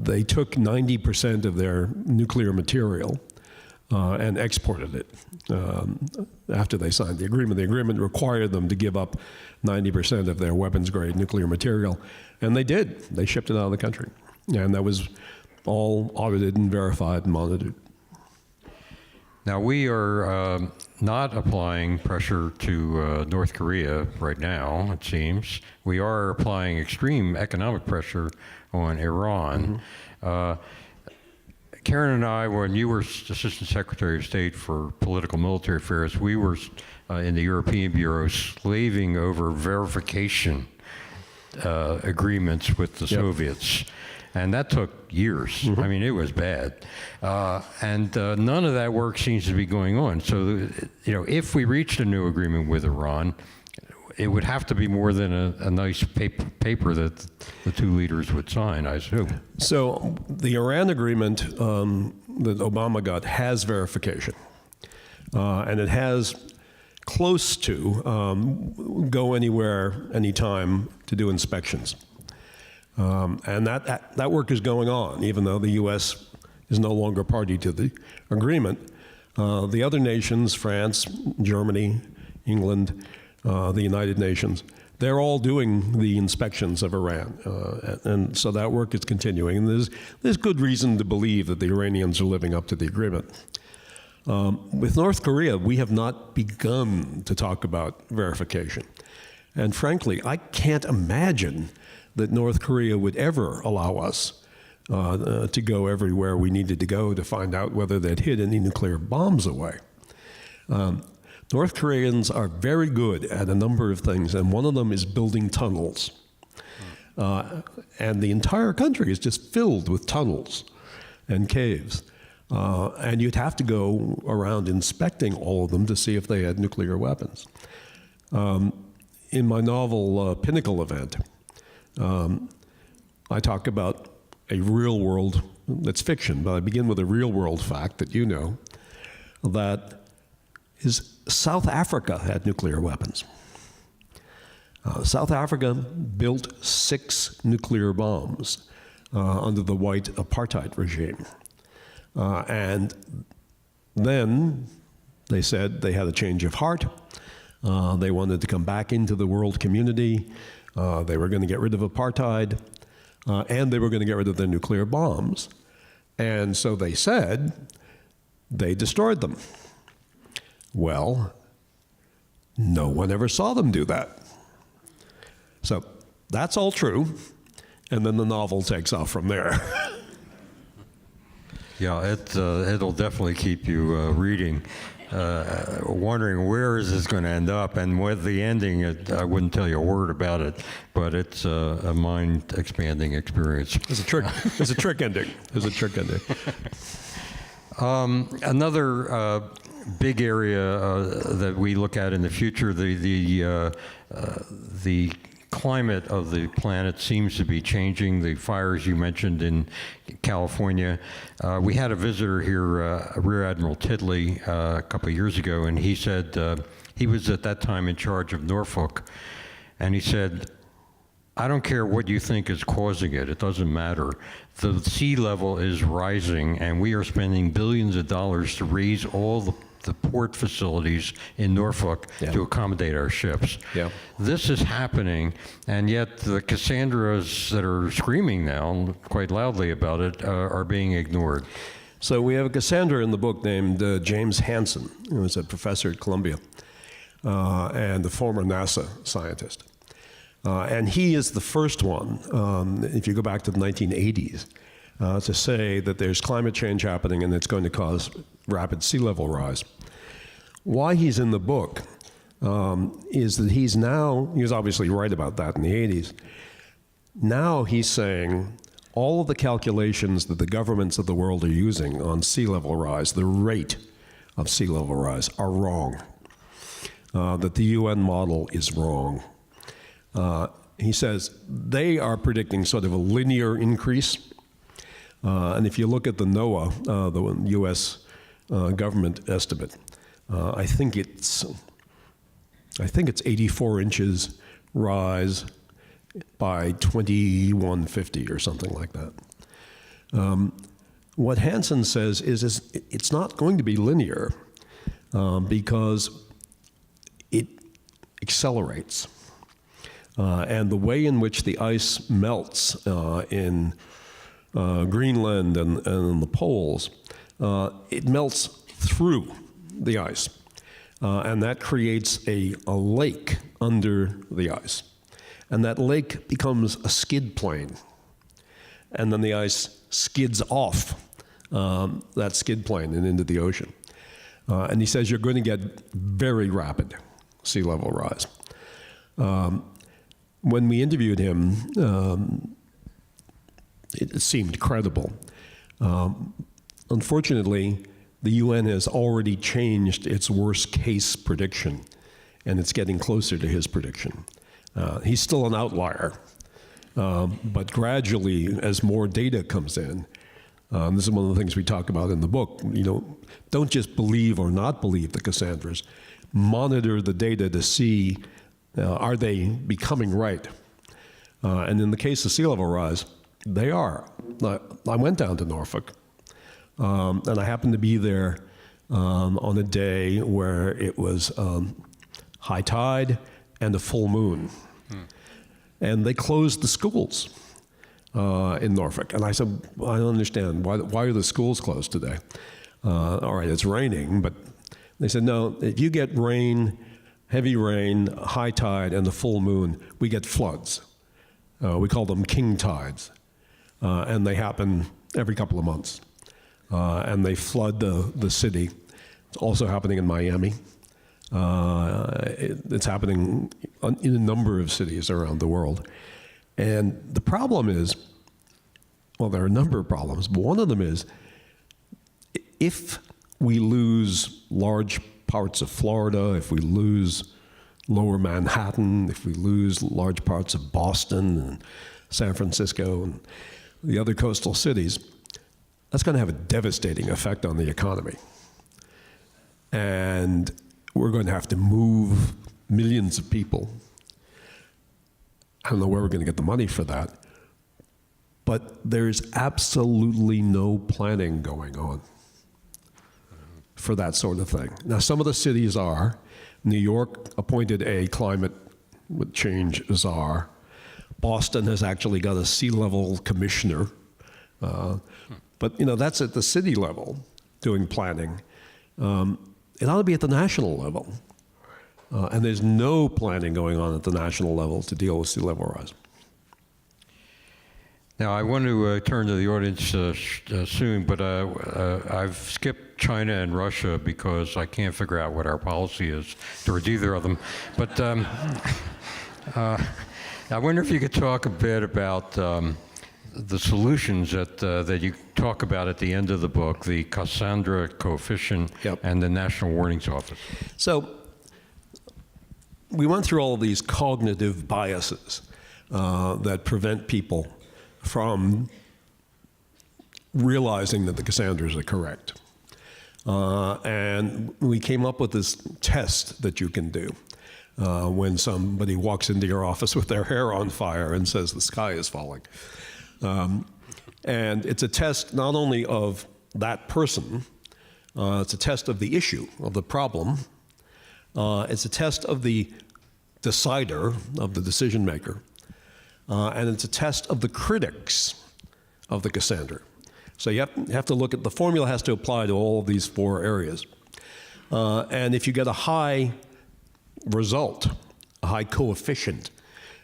they took 90% of their nuclear material and exported it after they signed the agreement. The agreement required them to give up 90% of their weapons-grade nuclear material, and they did. They shipped it out of the country, and that was all audited and verified and monitored. Now, we are not applying pressure to North Korea right now, it seems. We are applying extreme economic pressure on Iran. Karen and I, when you were Assistant Secretary of State for Political Military Affairs, we were in the European Bureau slaving over verification agreements with the Soviets. And that took years. I mean, it was bad. And none of that work seems to be going on. So, if we reached a new agreement with Iran, it would have to be more than a nice paper that the two leaders would sign, I assume. So the Iran agreement that Obama got has verification. And it has close to go anywhere, anytime to do inspections. And that work is going on, even though the U.S. is no longer party to the agreement. The other nations, France, Germany, England, the United Nations, they're all doing the inspections of Iran. And so that work is continuing. And there's good reason to believe that the Iranians are living up to the agreement. With North Korea, we have not begun to talk about verification. And frankly, I can't imagine that North Korea would ever allow us to go everywhere we needed to go to find out whether they'd hid any nuclear bombs away. North Koreans are very good at a number of things, and one of them is building tunnels. And the entire country is just filled with tunnels and caves. And you'd have to go around inspecting all of them to see if they had nuclear weapons. In my novel, Pinnacle Event, I talk about a real world, that's fiction, but I begin with a real world fact that that South Africa had nuclear weapons. South Africa built 6 nuclear bombs under the white apartheid regime. And then they said they had a change of heart. They wanted to come back into the world community. They were going to get rid of apartheid, and they were going to get rid of their nuclear bombs. And so they said they destroyed them. Well, no one ever saw them do that. So that's all true, and then the novel takes off from there. Yeah, it'll definitely keep you reading, wondering where is this going to end up, and with the ending, I wouldn't tell you a word about it, but it's a mind-expanding experience. There's a trick ending. There's a trick ending. Another big area that we look at in the future, the climate of the planet seems to be changing. The fires you mentioned in California. We had a visitor here, Rear Admiral Tiddley, a couple of years ago, and he said he was at that time in charge of Norfolk, and he said, I don't care what you think is causing it. It doesn't matter. The sea level is rising, and we are spending billions of dollars to raise all the the port facilities in Norfolk to accommodate our ships. Yeah. This is happening, and yet the Cassandras that are screaming now quite loudly about it are being ignored. So we have a Cassandra in the book named James Hansen, who was a professor at Columbia and a former NASA scientist. And he is the first one, if you go back to the 1980s, to say that there's climate change happening and it's going to cause rapid sea level rise. Why he's in the book is that he was obviously right about that in the 80s. Now he's saying all of the calculations that the governments of the world are using on sea level rise, the rate of sea level rise, are wrong. That the UN model is wrong. He says they are predicting sort of a linear increase. And if you look at the NOAA, the U.S. Government estimate, I think it's 84 inches rise by 2150 or something like that. What Hansen says is it's not going to be linear because it accelerates. And the way in which the ice melts in Greenland and the poles, it melts through the ice. And that creates a lake under the ice. And that lake becomes a skid plane. And then the ice skids off that skid plane and into the ocean. And he says you're going to get very rapid sea level rise. When we interviewed him, it seemed credible. Unfortunately, the UN has already changed its worst case prediction, and it's getting closer to his prediction. He's still an outlier, but gradually, as more data comes in, this is one of the things we talk about in the book, don't just believe or not believe the Cassandras, monitor the data to see are they becoming right. And in the case of sea level rise, they are. I went down to Norfolk, and I happened to be there on a day where it was high tide and a full moon. And they closed the schools in Norfolk. And I said, I don't understand. Why are the schools closed today? All right, it's raining, but they said, no, if you get rain, heavy rain, high tide, and the full moon, we get floods. We call them king tides. And they happen every couple of months. And they flood the city. It's also happening in Miami. It's happening in a number of cities around the world. And the problem is, well, there are a number of problems, but one of them is, if we lose large parts of Florida, if we lose lower Manhattan, if we lose large parts of Boston and San Francisco and the other coastal cities, that's going to have a devastating effect on the economy. And we're going to have to move millions of people. I don't know where we're going to get the money for that. But there's absolutely no planning going on for that sort of thing. Now, some of the cities are. New York appointed a climate change czar. Boston has actually got a sea level commissioner. But that's at the city level doing planning. It ought to be at the national level. And there's no planning going on at the national level to deal with sea level rise. Now, I want to turn to the audience soon, but I've skipped China and Russia because I can't figure out what our policy is towards either of them. But I wonder if you could talk a bit about the solutions that you talk about at the end of the book, the Cassandra coefficient and the National Warnings Office. So we went through all of these cognitive biases that prevent people from realizing that the Cassandras are correct. And we came up with this test that you can do when somebody walks into your office with their hair on fire and says the sky is falling. And it's a test not only of that person, It's a test of the issue, of the problem. It's a test of the decider, of the decision maker. And it's a test of the critics of the Cassandra. So you have to look at, the formula has to apply to all of these 4 areas. And if you get a high result, a high coefficient,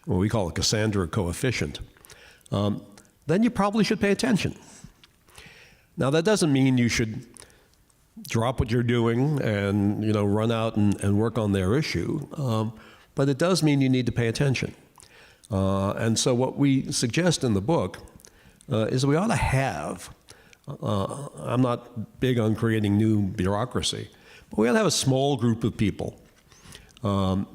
what we call a Cassandra coefficient, then you probably should pay attention. Now, that doesn't mean you should drop what you're doing and run out and work on their issue, but it does mean you need to pay attention. And so what we suggest in the book is we ought to have, I'm not big on creating new bureaucracy, but we ought to have a small group of people. I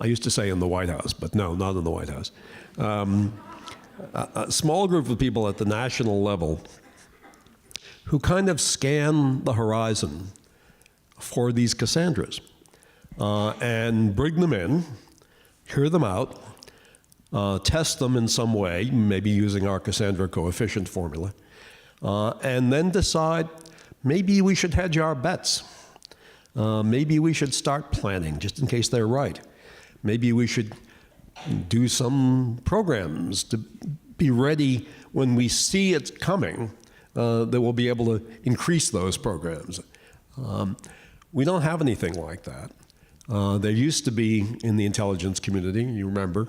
used to say in the White House, but no, not in the White House. A small group of people at the national level who kind of scan the horizon for these Cassandras and bring them in, hear them out, test them in some way, maybe using our Cassandra coefficient formula, and then decide maybe we should hedge our bets. Maybe we should start planning just in case they're right. Maybe we should do some programs to be ready when we see it's coming, that we'll be able to increase those programs. We don't have anything like that. There used to be in the intelligence community, you remember,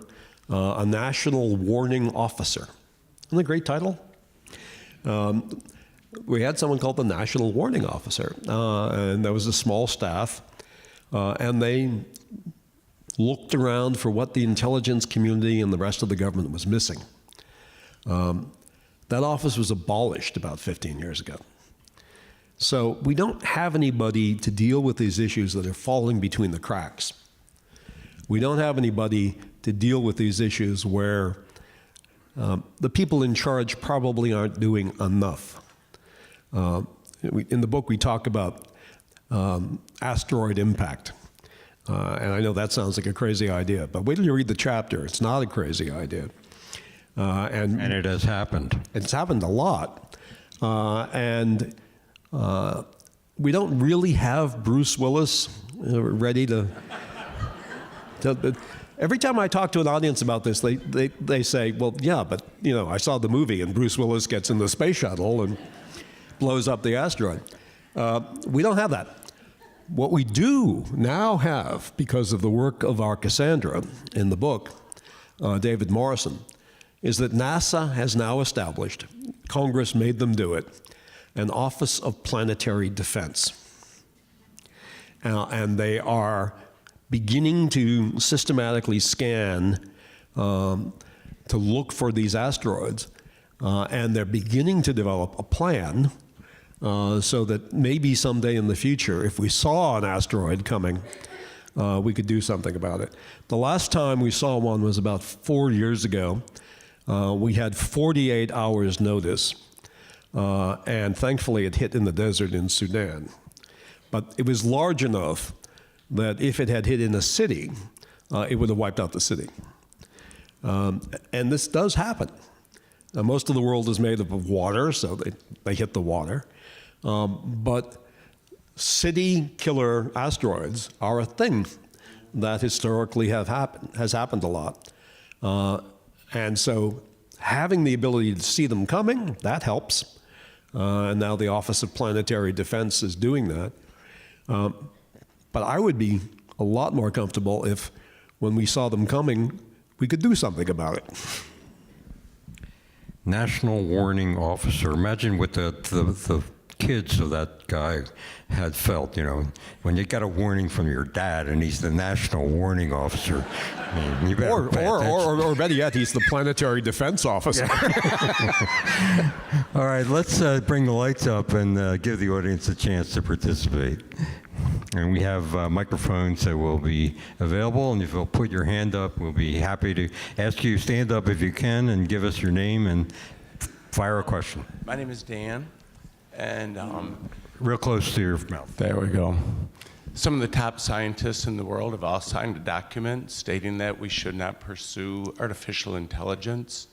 a national warning officer. Isn't that a great title? We had someone called the National Warning Officer, and there was a small staff, and they looked around for what the intelligence community and the rest of the government was missing. That office was abolished about 15 years ago. So we don't have anybody to deal with these issues that are falling between the cracks. We don't have anybody to deal with these issues where the people in charge probably aren't doing enough. In the book, we talk about asteroid impact. And I know that sounds like a crazy idea, but wait till you read the chapter. It's not a crazy idea. And it has happened. It's happened a lot. We don't really have Bruce Willis ready to every time I talk to an audience about this, they say, well, yeah, but I saw the movie and Bruce Willis gets in the space shuttle and blows up the asteroid. We don't have that. What we do now have, because of the work of our Cassandra in the book, David Morrison, is that NASA has now established, Congress made them do it, an Office of Planetary Defense. And they are beginning to systematically scan to look for these asteroids, and they're beginning to develop a plan so that maybe someday in the future, if we saw an asteroid coming, we could do something about it. The last time we saw one was about 4 years ago. We had 48 hours notice, and thankfully it hit in the desert in Sudan. But it was large enough that if it had hit in a city, it would have wiped out the city. And this does happen. Most of the world is made up of water, so they hit the water. But city killer asteroids are a thing that historically has happened a lot. And so having the ability to see them coming, that helps. And now the Office of Planetary Defense is doing that. But I would be a lot more comfortable if, when we saw them coming, we could do something about it. National Warning Officer. Imagine what the kids of that guy had felt, when you got a warning from your dad and he's the National Warning Officer. I mean, you better pay attention. Or better yet, he's the Planetary Defense Officer. All right, let's bring the lights up and give the audience a chance to participate. And we have microphones that will be available, and if you'll put your hand up, we'll be happy to ask you to stand up if you can and give us your name and fire a question. My name is Dan, and real close to your mouth. there we go. Some of the top scientists in the world have all signed a document stating that we should not pursue artificial intelligence.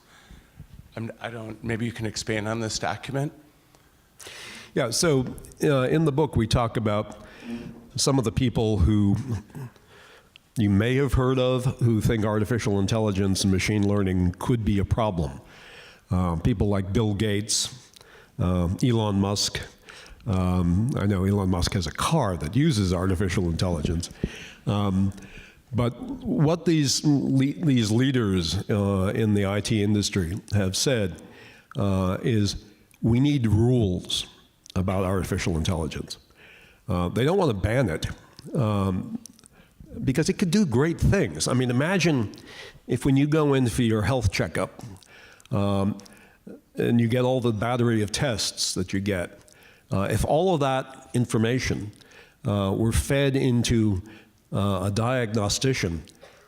Maybe you can expand on this document? Yeah, so in the book we talk about some of the people who you may have heard of who think artificial intelligence and machine learning could be a problem. People like Bill Gates, Elon Musk. I know Elon Musk has a car that uses artificial intelligence. But what these leaders in the IT industry have said is we need rules about artificial intelligence. They don't want to ban it because it could do great things. I mean, imagine if when you go in for your health checkup and you get all the battery of tests that you get, if all of that information were fed into a diagnostician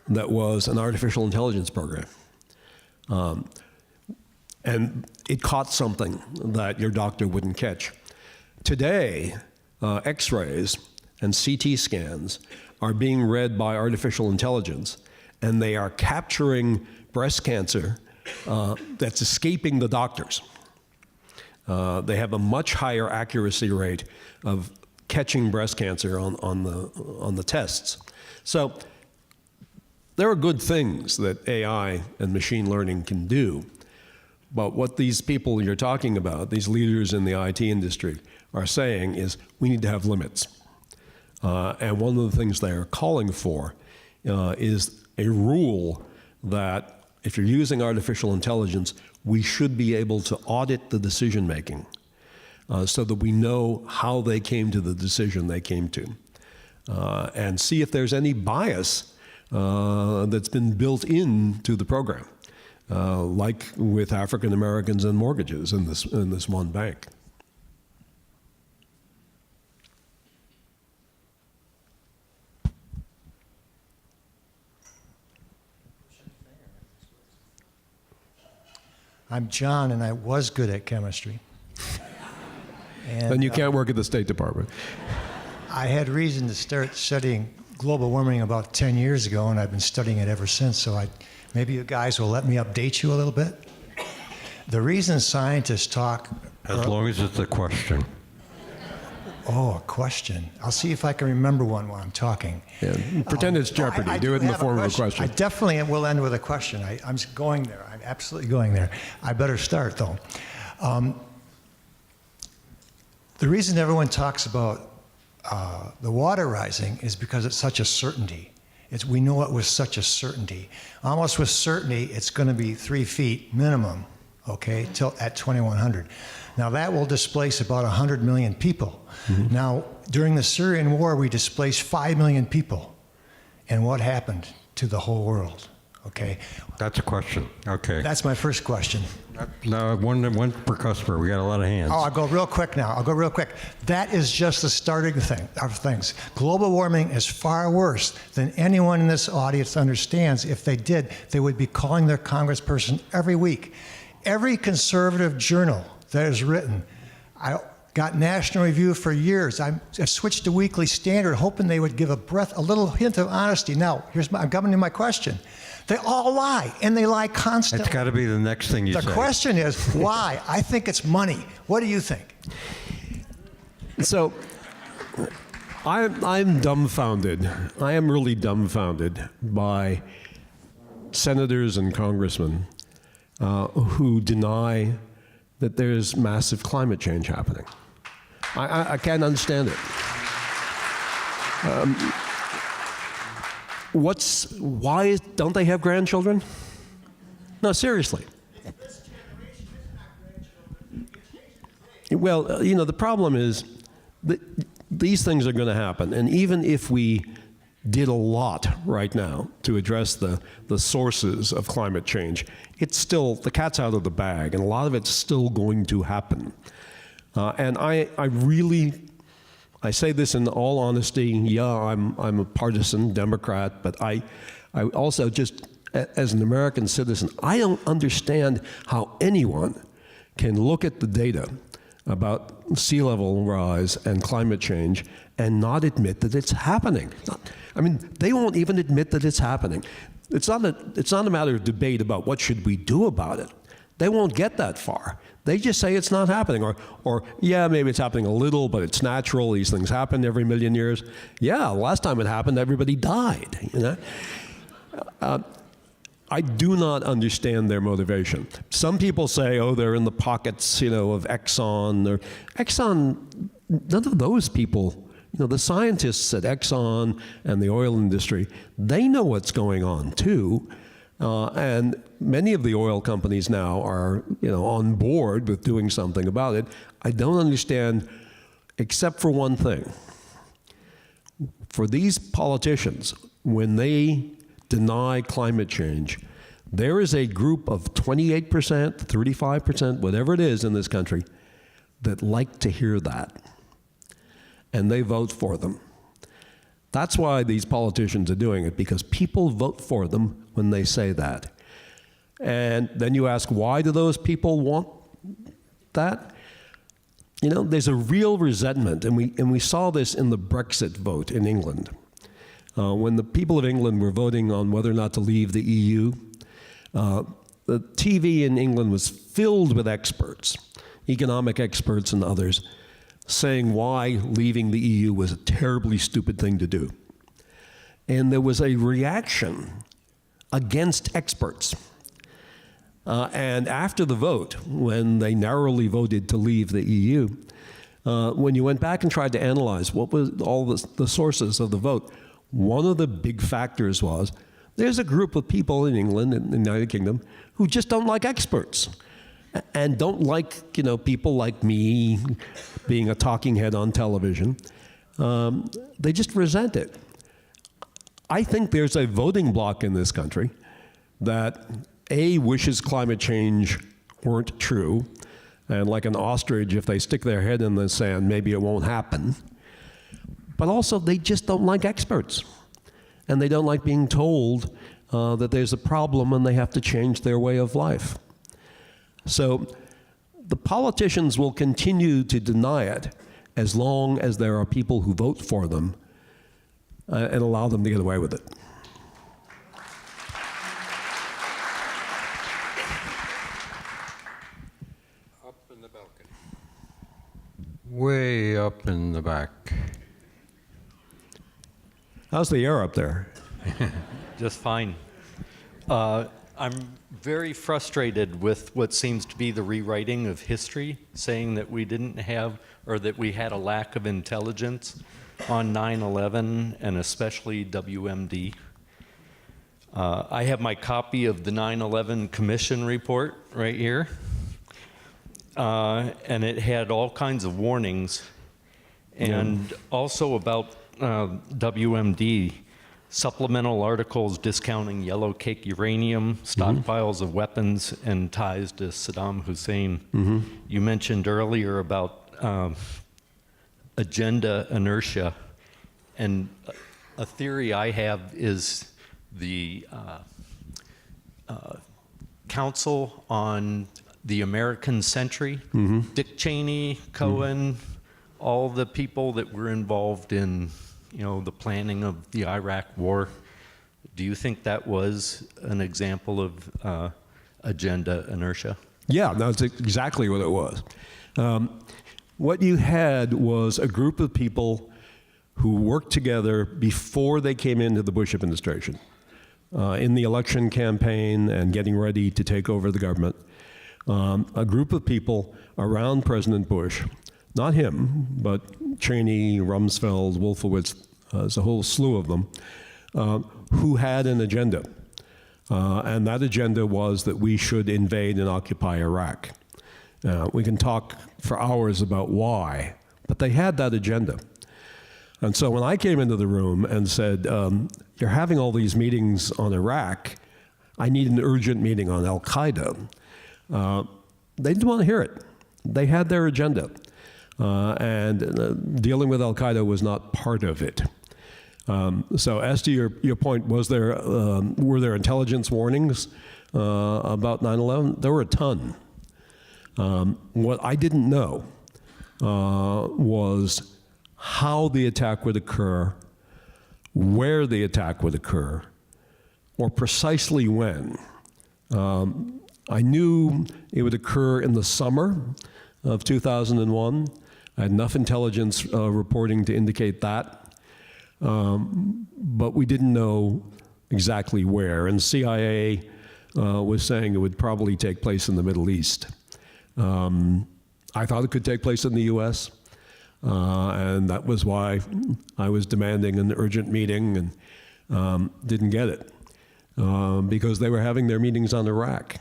that was an artificial intelligence program, and it caught something that your doctor wouldn't catch. Today, X-rays and CT scans are being read by artificial intelligence, and they are capturing breast cancer that's escaping the doctors. They have a much higher accuracy rate of catching breast cancer on the tests. So there are good things that AI and machine learning can do, but what these people you're talking about, these leaders in the IT industry, are saying is we need to have limits. And one of the things they are calling for is a rule that if you're using artificial intelligence, we should be able to audit the decision making so that we know how they came to the decision they came to, and see if there's any bias that's been built into the program, like with African Americans and mortgages in this one bank. I'm John, and I was good at chemistry. And Then you can't work at the State Department. I had reason to start studying global warming about 10 years ago, and I've been studying it ever since, so maybe you guys will let me update you a little bit. The reason scientists talk... As long as it's a question. Oh, a question. I'll see if I can remember one while I'm talking. Yeah. Pretend it's Jeopardy. I do it in the form of a question. I definitely will end with a question. I'm going there. I'm absolutely going there. I better start, though. The reason everyone talks about the water rising is because it's such a certainty. We know it with such a certainty. Almost with certainty, it's going to be 3 feet minimum, okay, till at 2100. Now that will displace about 100 million people. Mm-hmm. Now, during the Syrian war, we displaced 5 million people. And what happened to the whole world? Okay. That's a question. Okay. That's my first question. No, one per customer. We got a lot of hands. Oh, I'll go real quick now. That is just the starting thing of things. Global warming is far worse than anyone in this audience understands. If they did, they would be calling their congressperson every week. Every conservative journal that is written, I got National Review for years. I switched to Weekly Standard, hoping they would give a little hint of honesty. Now, I'm coming to my question. They all lie, and they lie constantly. It's got to be the next thing you say. The question is, why? I think it's money. What do you think? So, I'm dumbfounded. I am really dumbfounded by senators and congressmen who deny that there's massive climate change happening. I can't understand it. Why don't they have grandchildren? No, seriously. Well, the problem is that these things are going to happen, and even if we did a lot right now to address the sources of climate change, it's still, the cat's out of the bag, and a lot of it's still going to happen. And I say this in all honesty, yeah, I'm a partisan Democrat, but I also just, as an American citizen, I don't understand how anyone can look at the data about sea level rise and climate change and not admit that it's happening. I mean, they won't even admit that it's happening. It's not a matter of debate about what should we do about it. They won't get that far. They just say it's not happening, or yeah, maybe it's happening a little, but it's natural. These things happen every million years. Yeah, last time it happened, everybody died. You know, I do not understand their motivation. Some people say, oh, they're in the pockets, you know, of Exxon. Exxon, none of those people. You know, the scientists at Exxon and the oil industry, they know what's going on too. And many of the oil companies now are, you know, on board with doing something about it. I don't understand, except for one thing. For these politicians, when they deny climate change, there is a group of 28%, 35%, whatever it is in this country, that like to hear that. And they vote for them. That's why these politicians are doing it, because people vote for them when they say that. And then you ask, why do those people want that? You know, there's a real resentment, and we saw this in the Brexit vote in England. When the people of England were voting on whether or not to leave the EU, the TV in England was filled with experts, economic experts and others, saying why leaving the EU was a terribly stupid thing to do. And there was a reaction against experts. And after the vote, when they narrowly voted to leave the EU, when you went back and tried to analyze what was all the sources of the vote, one of the big factors was there's a group of people in England and the United Kingdom who just don't like experts and don't like, you know, people like me being a talking head on television. They just resent it. I think there's a voting bloc in this country that A, wishes climate change weren't true, and like an ostrich, if they stick their head in the sand, maybe it won't happen. But also, they just don't like experts. And they don't like being told that there's a problem and they have to change their way of life. So the politicians will continue to deny it as long as there are people who vote for them and allow them to get away with it. Up in the balcony. Way up in the back. How's the air up there? Just fine. I'm very frustrated with what seems to be the rewriting of history, saying that we didn't have, or that we had a lack of intelligence on 9/11 and especially WMD. I have my copy of the 9/11 Commission report right here, and it had all kinds of warnings, and also about WMD, supplemental articles discounting yellow cake uranium, stockpiles of weapons, and ties to Saddam Hussein. You mentioned earlier about agenda inertia, and a theory I have is the Council on the American Century, Dick Cheney, Cohen, all the people that were involved in, you know, the planning of the Iraq War. Do you think that was an example of agenda inertia? Yeah, that's exactly what it was. What you had was a group of people who worked together before they came into the Bush administration, in the election campaign and getting ready to take over the government. A group of people around President Bush, not him, but Cheney, Rumsfeld, Wolfowitz, there's a whole slew of them, who had an agenda. And that agenda was that we should invade and occupy Iraq. We can talk for hours about why, but they had that agenda. And so when I came into the room and said, you're having all these meetings on Iraq, I need an urgent meeting on Al-Qaeda, they didn't want to hear it. They had their agenda. And dealing with Al-Qaeda was not part of it. So as to your point, were there intelligence warnings about 9/11? There were a ton. What I didn't know was how the attack would occur, where the attack would occur, or precisely when. I knew it would occur in the summer of 2001. I had enough intelligence reporting to indicate that, but we didn't know exactly where. And CIA was saying it would probably take place in the Middle East. I thought it could take place in the U.S., and that was why I was demanding an urgent meeting and didn't get it, because they were having their meetings on Iraq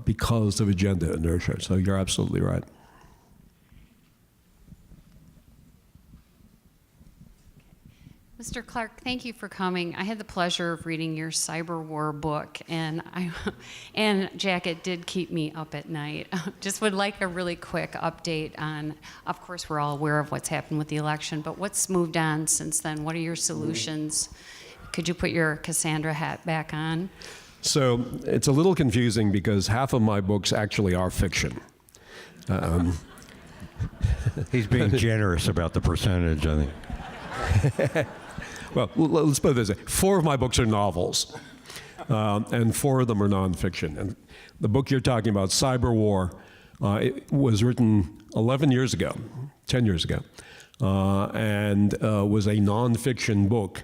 because of agenda inertia. So you're absolutely right. Mr. Clarke, thank you for coming. I had the pleasure of reading your cyber war book, and Jack, it did keep me up at night. Just would like a really quick update on, of course, we're all aware of what's happened with the election, but what's moved on since then? What are your solutions? Could you put your Cassandra hat back on? So it's a little confusing because half of my books actually are fiction. He's being generous about the percentage, I think. Well, let's put it this way. 4 of my books are novels, and 4 of them are nonfiction. And the book you're talking about, Cyber War, it was written 11 years ago, 10 years ago, and was a nonfiction book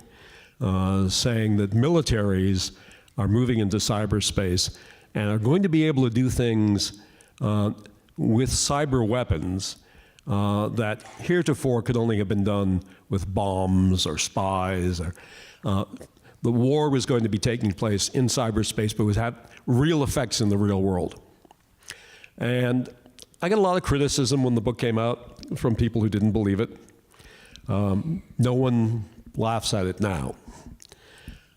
saying that militaries are moving into cyberspace and are going to be able to do things with cyber weapons that heretofore could only have been done with bombs or spies. Or, the war was going to be taking place in cyberspace, but would have real effects in the real world. And I got a lot of criticism when the book came out from people who didn't believe it. No one laughs at it now.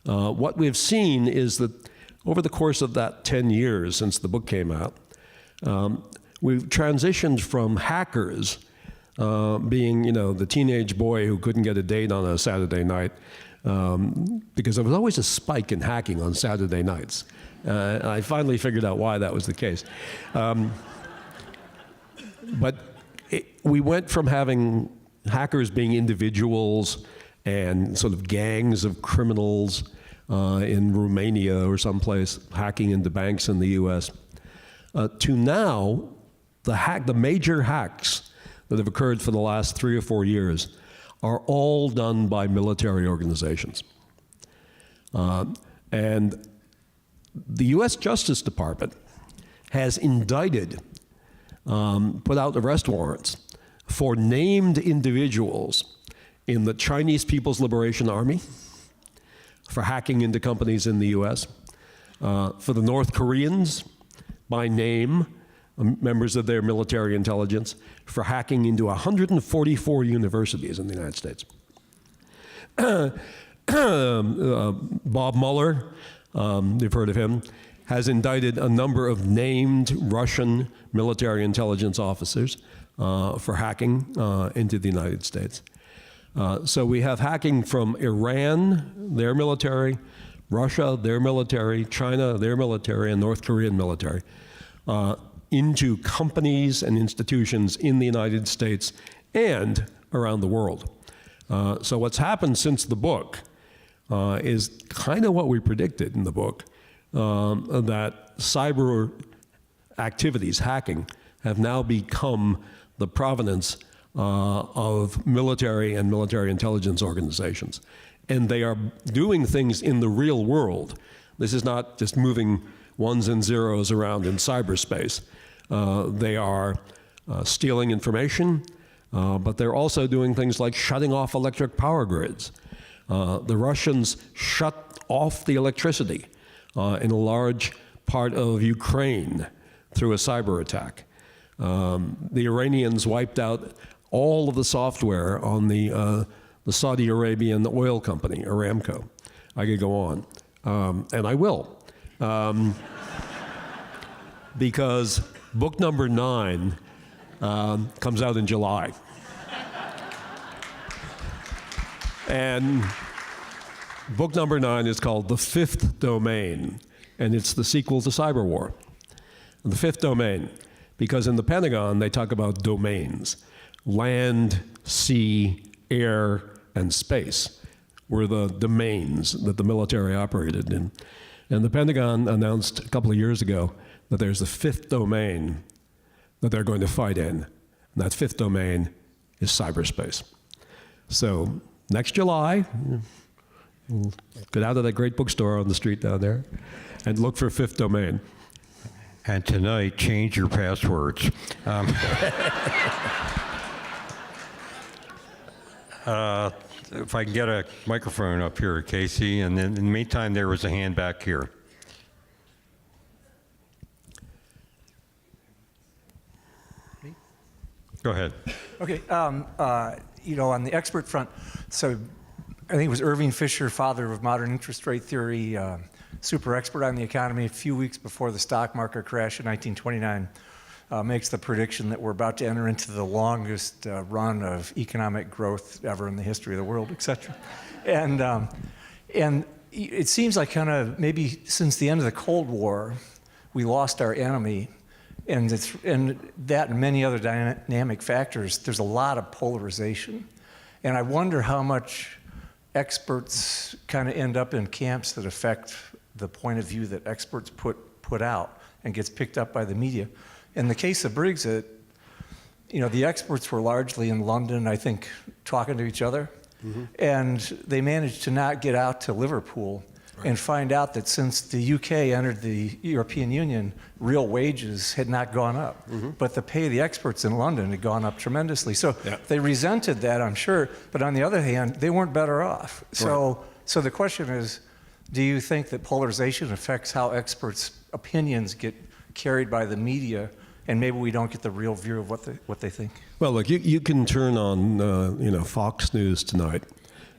What we've seen is that over the course of that 10 years since the book came out, we've transitioned from hackers being, the teenage boy who couldn't get a date on a Saturday night, because there was always a spike in hacking on Saturday nights. And I finally figured out why that was the case. But we went from having hackers being individuals and sort of gangs of criminals in Romania or someplace hacking into banks in the U.S., to now the major hacks that have occurred for the last 3 or 4 years are all done by military organizations. And the U.S. Justice Department has indicted, put out arrest warrants for named individuals in the Chinese People's Liberation Army for hacking into companies in the U.S., for the North Koreans by name, members of their military intelligence, for hacking into 144 universities in the United States. Bob Mueller, you've heard of him, has indicted a number of named Russian military intelligence officers for hacking into the United States. So we have hacking from Iran, their military, Russia, their military, China, their military, and North Korean military, into companies and institutions in the United States and around the world. So what's happened since the book is kind of what we predicted in the book, that cyber activities, hacking, have now become the provenance of military and military intelligence organizations. And they are doing things in the real world. This is not just moving ones and zeros around in cyberspace. They are stealing information, but they're also doing things like shutting off electric power grids. The Russians shut off the electricity in a large part of Ukraine through a cyber attack. The Iranians wiped out all of the software on the Saudi Arabian oil company, Aramco. I could go on, and I will. Because book number 9 comes out in July. And book number 9 is called The Fifth Domain, and it's the sequel to Cyber War. The Fifth Domain, because in the Pentagon they talk about domains. Land, sea, air, and space were the domains that the military operated in. And the Pentagon announced a couple of years ago that there's a fifth domain that they're going to fight in. And that fifth domain is cyberspace. So next July, get out of that great bookstore on the street down there and look for fifth domain. And tonight, change your passwords. If I can get a microphone up here, Casey, and then in the meantime, there was a hand back here. Go ahead. Okay, on the expert front, so I think it was Irving Fisher, father of modern interest rate theory, super expert on the economy, a few weeks before the stock market crash in 1929, makes the prediction that we're about to enter into the longest run of economic growth ever in the history of the world, et cetera. And it seems like kind of maybe since the end of the Cold War, we lost our enemy. And that and many other dynamic factors, there's a lot of polarization. And I wonder how much experts kind of end up in camps that affect the point of view that experts put out and gets picked up by the media. In the case of Brexit, the experts were largely in London, I think, talking to each other. Mm-hmm. And they managed to not get out to Liverpool and find out that since the UK entered the European Union, real wages had not gone up. Mm-hmm. But the pay of the experts in London had gone up tremendously. So they resented that, I'm sure. But on the other hand, they weren't better off. So the question is, do you think that polarization affects how experts' opinions get carried by the media, and maybe we don't get the real view of what they think? Well, look, you can turn on Fox News tonight,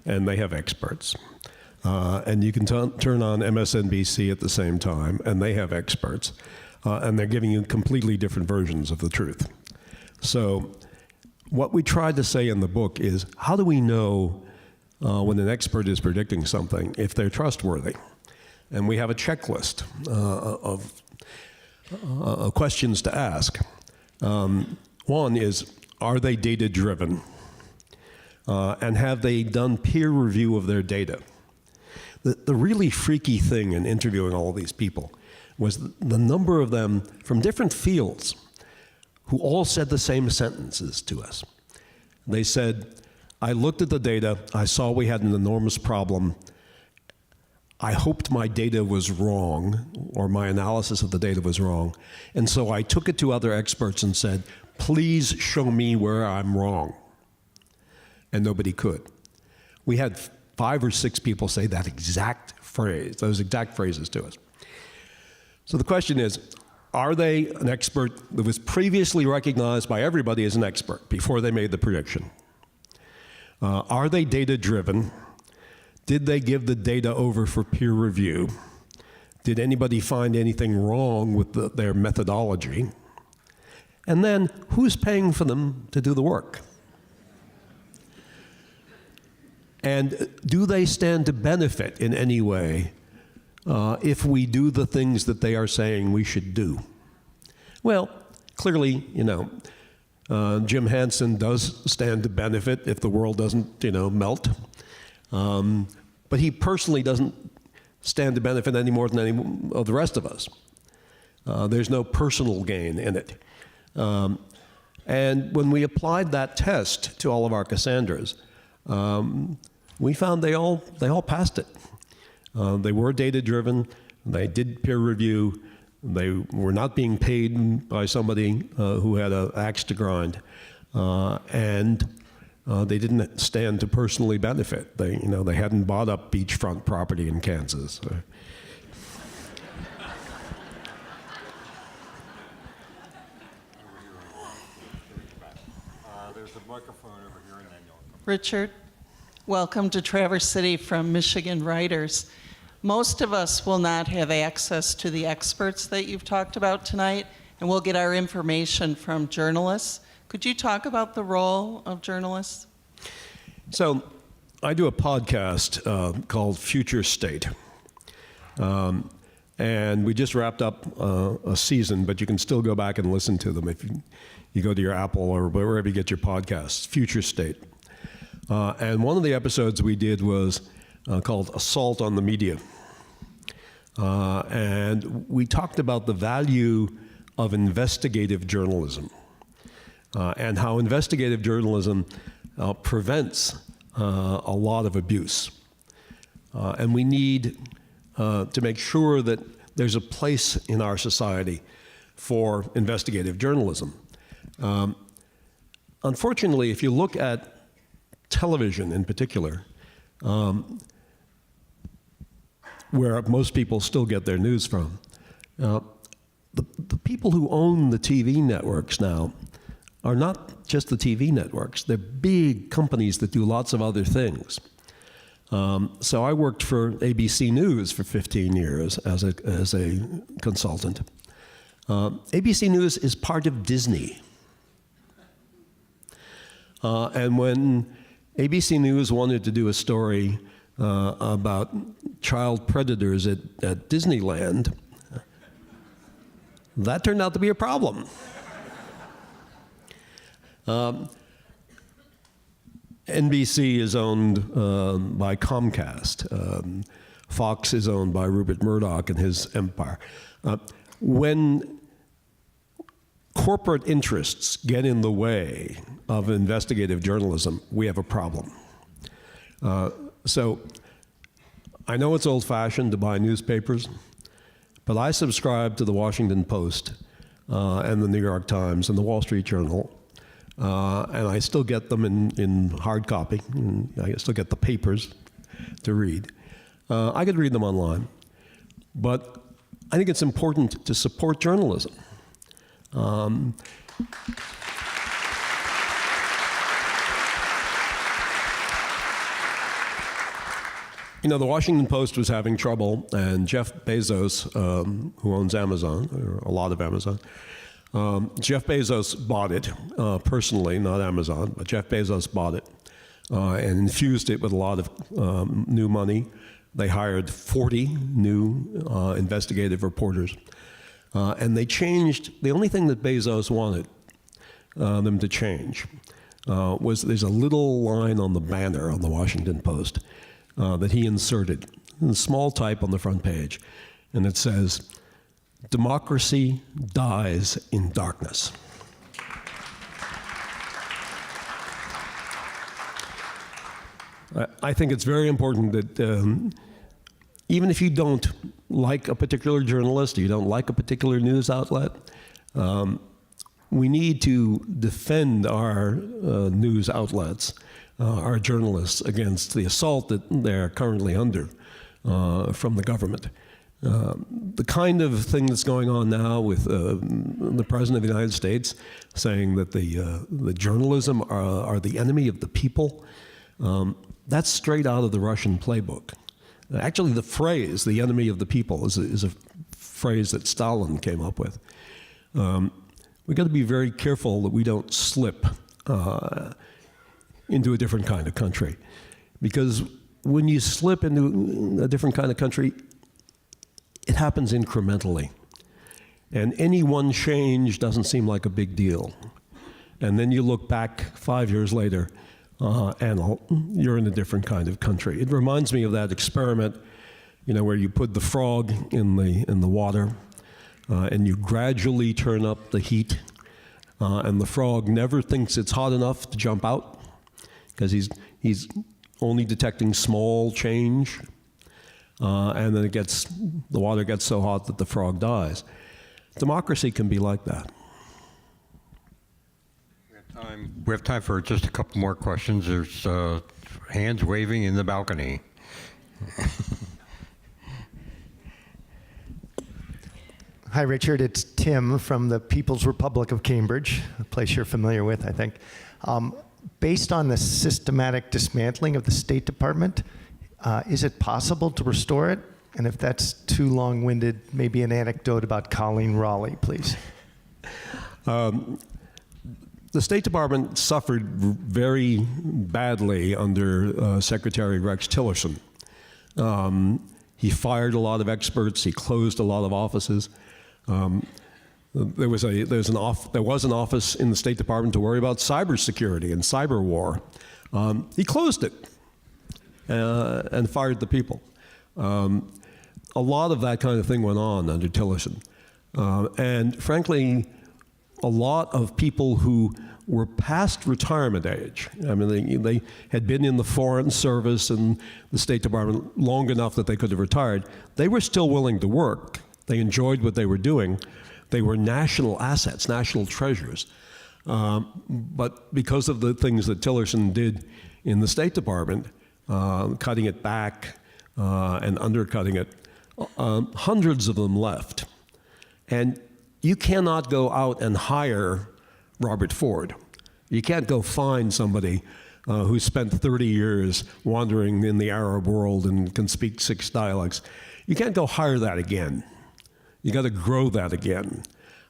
and they have experts. And you can turn on MSNBC at the same time, and they have experts, and they're giving you completely different versions of the truth. So what we tried to say in the book is, how do we know when an expert is predicting something if they're trustworthy? And we have a checklist of questions to ask. One is, are they data-driven? And have they done peer review of their data? The really freaky thing in interviewing all these people was the number of them from different fields who all said the same sentences to us. They said, I looked at the data, I saw we had an enormous problem. I hoped my data was wrong, or my analysis of the data was wrong, and so I took it to other experts and said, please show me where I'm wrong. And nobody could. We had 5 or 6 people say that exact phrase, those exact phrases to us. So the question is, are they an expert that was previously recognized by everybody as an expert before they made the prediction? Are they data-driven? Did they give the data over for peer review? Did anybody find anything wrong with their methodology? And then, who's paying for them to do the work? And do they stand to benefit in any way if we do the things that they are saying we should do? Well, clearly, Jim Hansen does stand to benefit if the world doesn't, melt. But he personally doesn't stand to benefit any more than any of the rest of us. There's no personal gain in it. And when we applied that test to all of our Cassandras, we found they all passed it. They were data-driven. They did peer review. They were not being paid by somebody who had an axe to grind, and they didn't stand to personally benefit. They hadn't bought up beachfront property in Kansas. There's a microphone over here, and then you'll come. Richard, welcome to Traverse City from Michigan Writers. Most of us will not have access to the experts that you've talked about tonight, and we'll get our information from journalists. Could you talk about the role of journalists? So I do a podcast called Future State. And we just wrapped up a season, but you can still go back and listen to them if you go to your Apple or wherever you get your podcasts, Future State. And one of the episodes we did was called Assault on the Media. And we talked about the value of investigative journalism and how investigative journalism prevents a lot of abuse. And we need to make sure that there's a place in our society for investigative journalism. Unfortunately, if you look at television in particular, where most people still get their news from, the people who own the TV networks now are not just the TV networks. They're big companies that do lots of other things. So I worked for ABC News for 15 years as a consultant. ABC News is part of Disney. And when ABC News wanted to do a story about child predators at Disneyland, that turned out to be a problem. NBC is owned by Comcast. Fox is owned by Rupert Murdoch and his empire. When corporate interests get in the way of investigative journalism, we have a problem. So I know it's old-fashioned to buy newspapers, but I subscribe to the Washington Post and the New York Times and the Wall Street Journal, and I still get them in hard copy. I still get the papers to read. I could read them online, but I think it's important to support journalism. You know, the Washington Post was having trouble, and Jeff Bezos, who owns Amazon, or a lot of Amazon, Jeff Bezos bought it personally, not Amazon, but Jeff Bezos bought it and infused it with a lot of new money. They hired 40 new investigative reporters, and they changed. The only thing that Bezos wanted them to change was there's a little line on the banner on the Washington Post that he inserted in small type on the front page, and it says, "Democracy dies in darkness." I think it's very important that even if you don't like a particular journalist, or you don't like a particular news outlet, we need to defend our news outlets, our journalists, against the assault that they're currently under from the government. The kind of thing that's going on now with the President of the United States saying that the journalism are the enemy of the people, that's straight out of the Russian playbook. Actually, the phrase, the enemy of the people, is a phrase that Stalin came up with. We've got to be very careful that we don't slip into a different kind of country. Because when you slip into a different kind of country, it happens incrementally. And any one change doesn't seem like a big deal. And then you look back 5 years later, and you're in a different kind of country. It reminds me of that experiment, you know, where you put the frog in the water, and you gradually turn up the heat, and the frog never thinks it's hot enough to jump out, because he's only detecting small change, and then the water gets so hot that the frog dies. Democracy can be like that. We have time for just a couple more questions. There's hands waving in the balcony. Hi, Richard. It's Tim from the People's Republic of Cambridge, a place you're familiar with, I think. Based on the systematic dismantling of the State Department, is it possible to restore it? And if that's too long-winded, maybe an anecdote about Colleen Raleigh, please. The State Department suffered very badly under Secretary Rex Tillerson. He fired a lot of experts. He closed a lot of offices. There was an office in the State Department to worry about cybersecurity and cyber war. He closed it and fired the people. a lot of that kind of thing went on under Tillerson. And frankly, a lot of people who were past retirement age, I mean, they had been in the Foreign Service and the State Department long enough that they could have retired, they were still willing to work. They enjoyed what they were doing. They were national assets, national treasures. But because of the things that Tillerson did in the State Department, cutting it back and undercutting it, hundreds of them left. And you cannot go out and hire Robert Ford. You can't go find somebody who spent 30 years wandering in the Arab world and can speak 6 dialects. You can't go hire that again. You got to grow that again.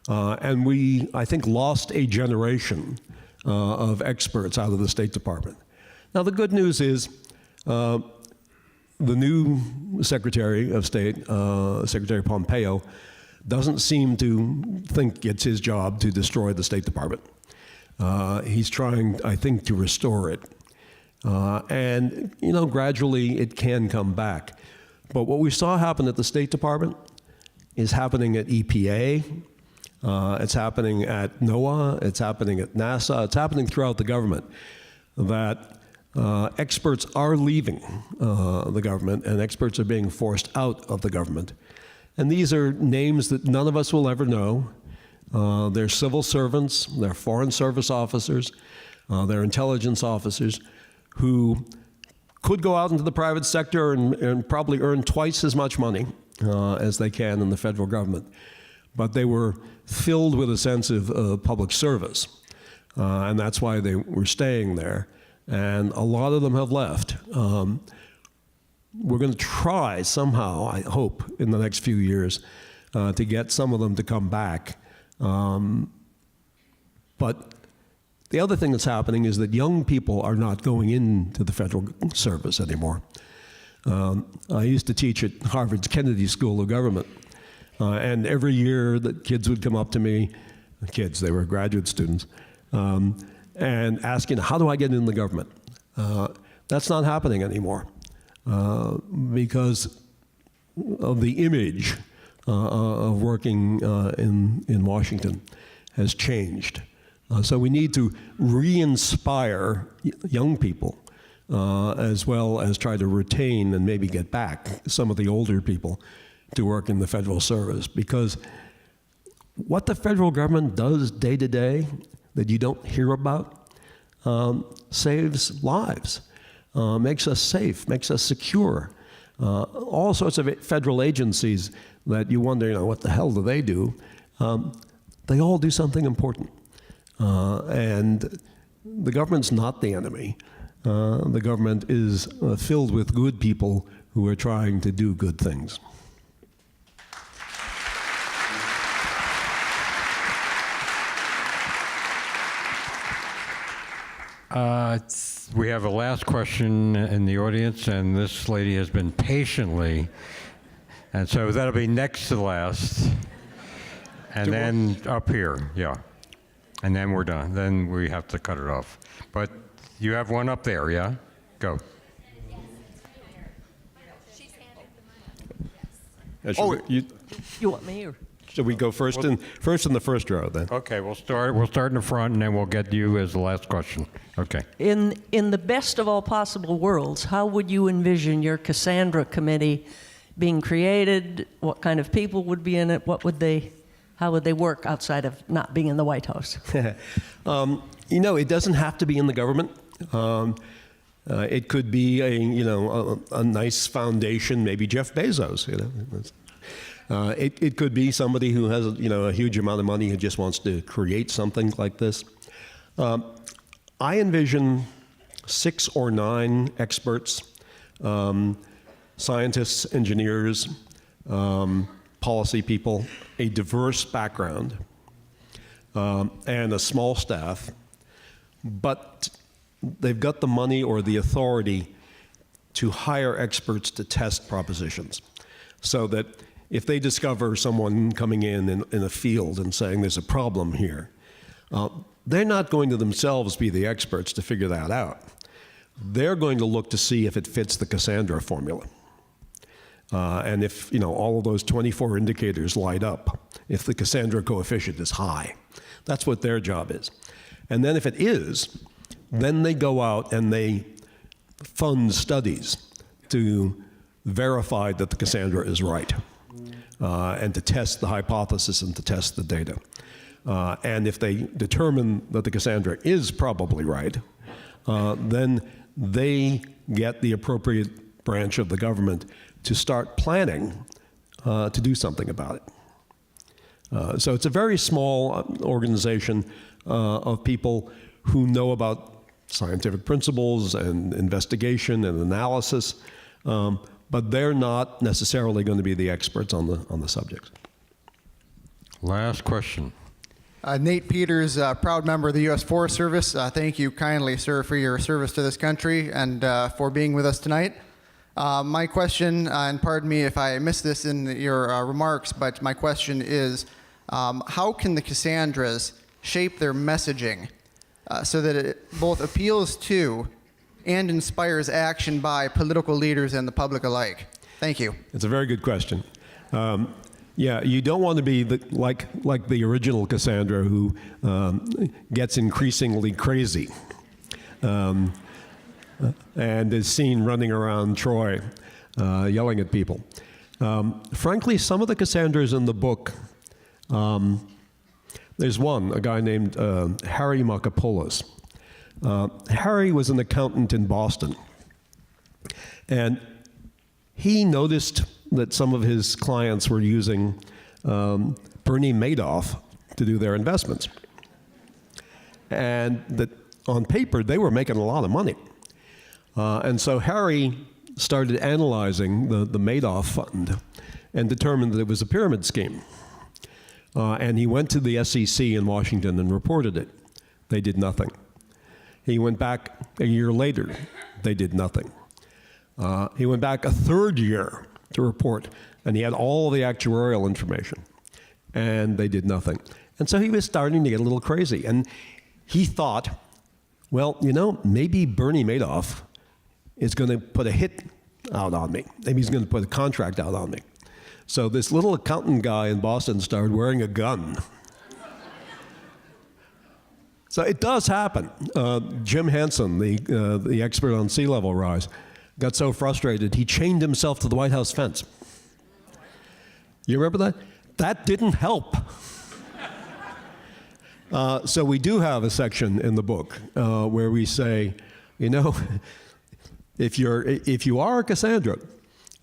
And we, I think, lost a generation of experts out of the State Department. Now, the good news is the new Secretary of State, Secretary Pompeo, doesn't seem to think it's his job to destroy the State Department. He's trying, I think, to restore it. And, you know, gradually it can come back. But what we saw happen at the State Department is happening at EPA, it's happening at NOAA, it's happening at NASA, it's happening throughout the government, that experts are leaving the government and experts are being forced out of the government. And these are names that none of us will ever know. They're civil servants, they're Foreign Service officers, they're intelligence officers who could go out into the private sector and probably earn twice as much money as they can in the federal government. But they were filled with a sense of public service, and that's why they were staying there. And a lot of them have left. We're going to try somehow, I hope, in the next few years to get some of them to come back. But the other thing that's happening is that young people are not going into the federal service anymore. I used to teach at Harvard's Kennedy School of Government. And every year the kids would come up to me, they were graduate students, and asking, how do I get in the government? That's not happening anymore because of the image of working in Washington has changed. So we need to re-inspire young people as well as try to retain and maybe get back some of the older people to work in the federal service, because what the federal government does day to day that you don't hear about saves lives, makes us safe, makes us secure. All sorts of federal agencies that you wonder, you know, what the hell do they do? They all do something important. And the government's not the enemy. The government is filled with good people who are trying to do good things. We have a last question in the audience, and this lady has been patiently, and so that'll be next to last, and then up here, yeah. And then we're done. Then we have to cut it off. But you have one up there, yeah? Go. You want me or? Should we go first in the first row then? Okay, we'll start in the front, and then we'll get you as the last question. Okay. In the best of all possible worlds, how would you envision your Cassandra committee being created? What kind of people would be in it? How would they work outside of not being in the White House? You know, it doesn't have to be in the government. It could be a nice foundation, maybe Jeff Bezos. You know, it could be somebody who has a huge amount of money who just wants to create something like this. I envision 6 or 9 experts, scientists, engineers, policy people, a diverse background, and a small staff, but they've got the money or the authority to hire experts to test propositions, so that if they discover someone coming in a field and saying there's a problem here, they're not going to themselves be the experts to figure that out. They're going to look to see if it fits the Cassandra formula. And if, all of those 24 indicators light up, if the Cassandra coefficient is high, that's what their job is. And then if it is, then they go out and they fund studies to verify that the Cassandra is right, and to test the hypothesis and to test the data. And if they determine that the Cassandra is probably right, then they get the appropriate branch of the government to start planning to do something about it. So it's a very small organization of people who know about scientific principles and investigation and analysis, but they're not necessarily going to be the experts on the subject. Last question. Nate Peters, proud member of the U.S. Forest Service. Thank you kindly, sir, for your service to this country and for being with us tonight. My question, and pardon me if I missed this in your remarks, but my question is, how can the Cassandras shape their messaging so that it both appeals to and inspires action by political leaders and the public alike? Thank you. It's a very good question. Yeah, you don't want to be like the original Cassandra who gets increasingly crazy and is seen running around Troy yelling at people. Frankly, some of the Cassandras in the book, there's one, a guy named Harry Makapoulos. Harry was an accountant in Boston, and he noticed that some of his clients were using Bernie Madoff to do their investments. And that on paper, they were making a lot of money. And so Harry started analyzing the Madoff fund and determined that it was a pyramid scheme. And he went to the SEC in Washington and reported it. They did nothing. He went back a year later. They did nothing. He went back a third year to report, and he had all the actuarial information, and they did nothing. And so he was starting to get a little crazy, and he thought, well, maybe Bernie Madoff is going to put a hit out on me. Maybe he's going to put a contract out on me. So this little accountant guy in Boston started wearing a gun. So it does happen. Jim Hansen, the expert on sea level rise, got so frustrated, he chained himself to the White House fence. You remember that? That didn't help. So we do have a section in the book where we say, if you are a Cassandra,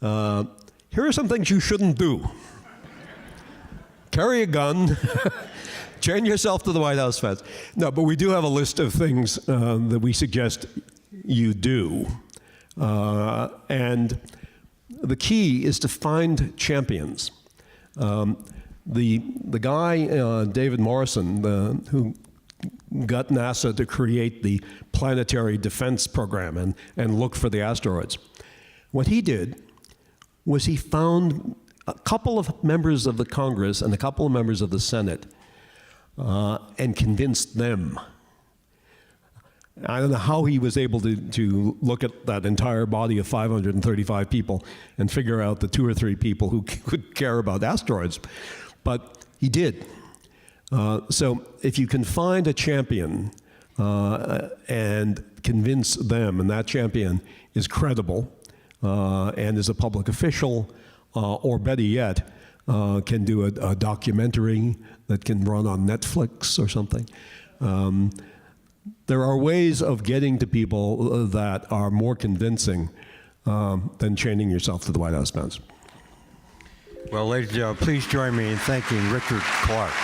here are some things you shouldn't do. Carry a gun, chain yourself to the White House fence. No, but we do have a list of things that we suggest you do. And the key is to find champions. The guy, David Morrison, who got NASA to create the planetary defense program and look for the asteroids, what he did was he found a couple of members of the Congress and a couple of members of the Senate and convinced them. I don't know how he was able to look at that entire body of 535 people and figure out the 2 or 3 people who could care about asteroids, but he did. So if you can find a champion and convince them, and that champion is credible and is a public official, or better yet, can do a documentary that can run on Netflix or something, there are ways of getting to people that are more convincing than chaining yourself to the White House fence. Well, ladies and gentlemen, please join me in thanking Richard Clarke.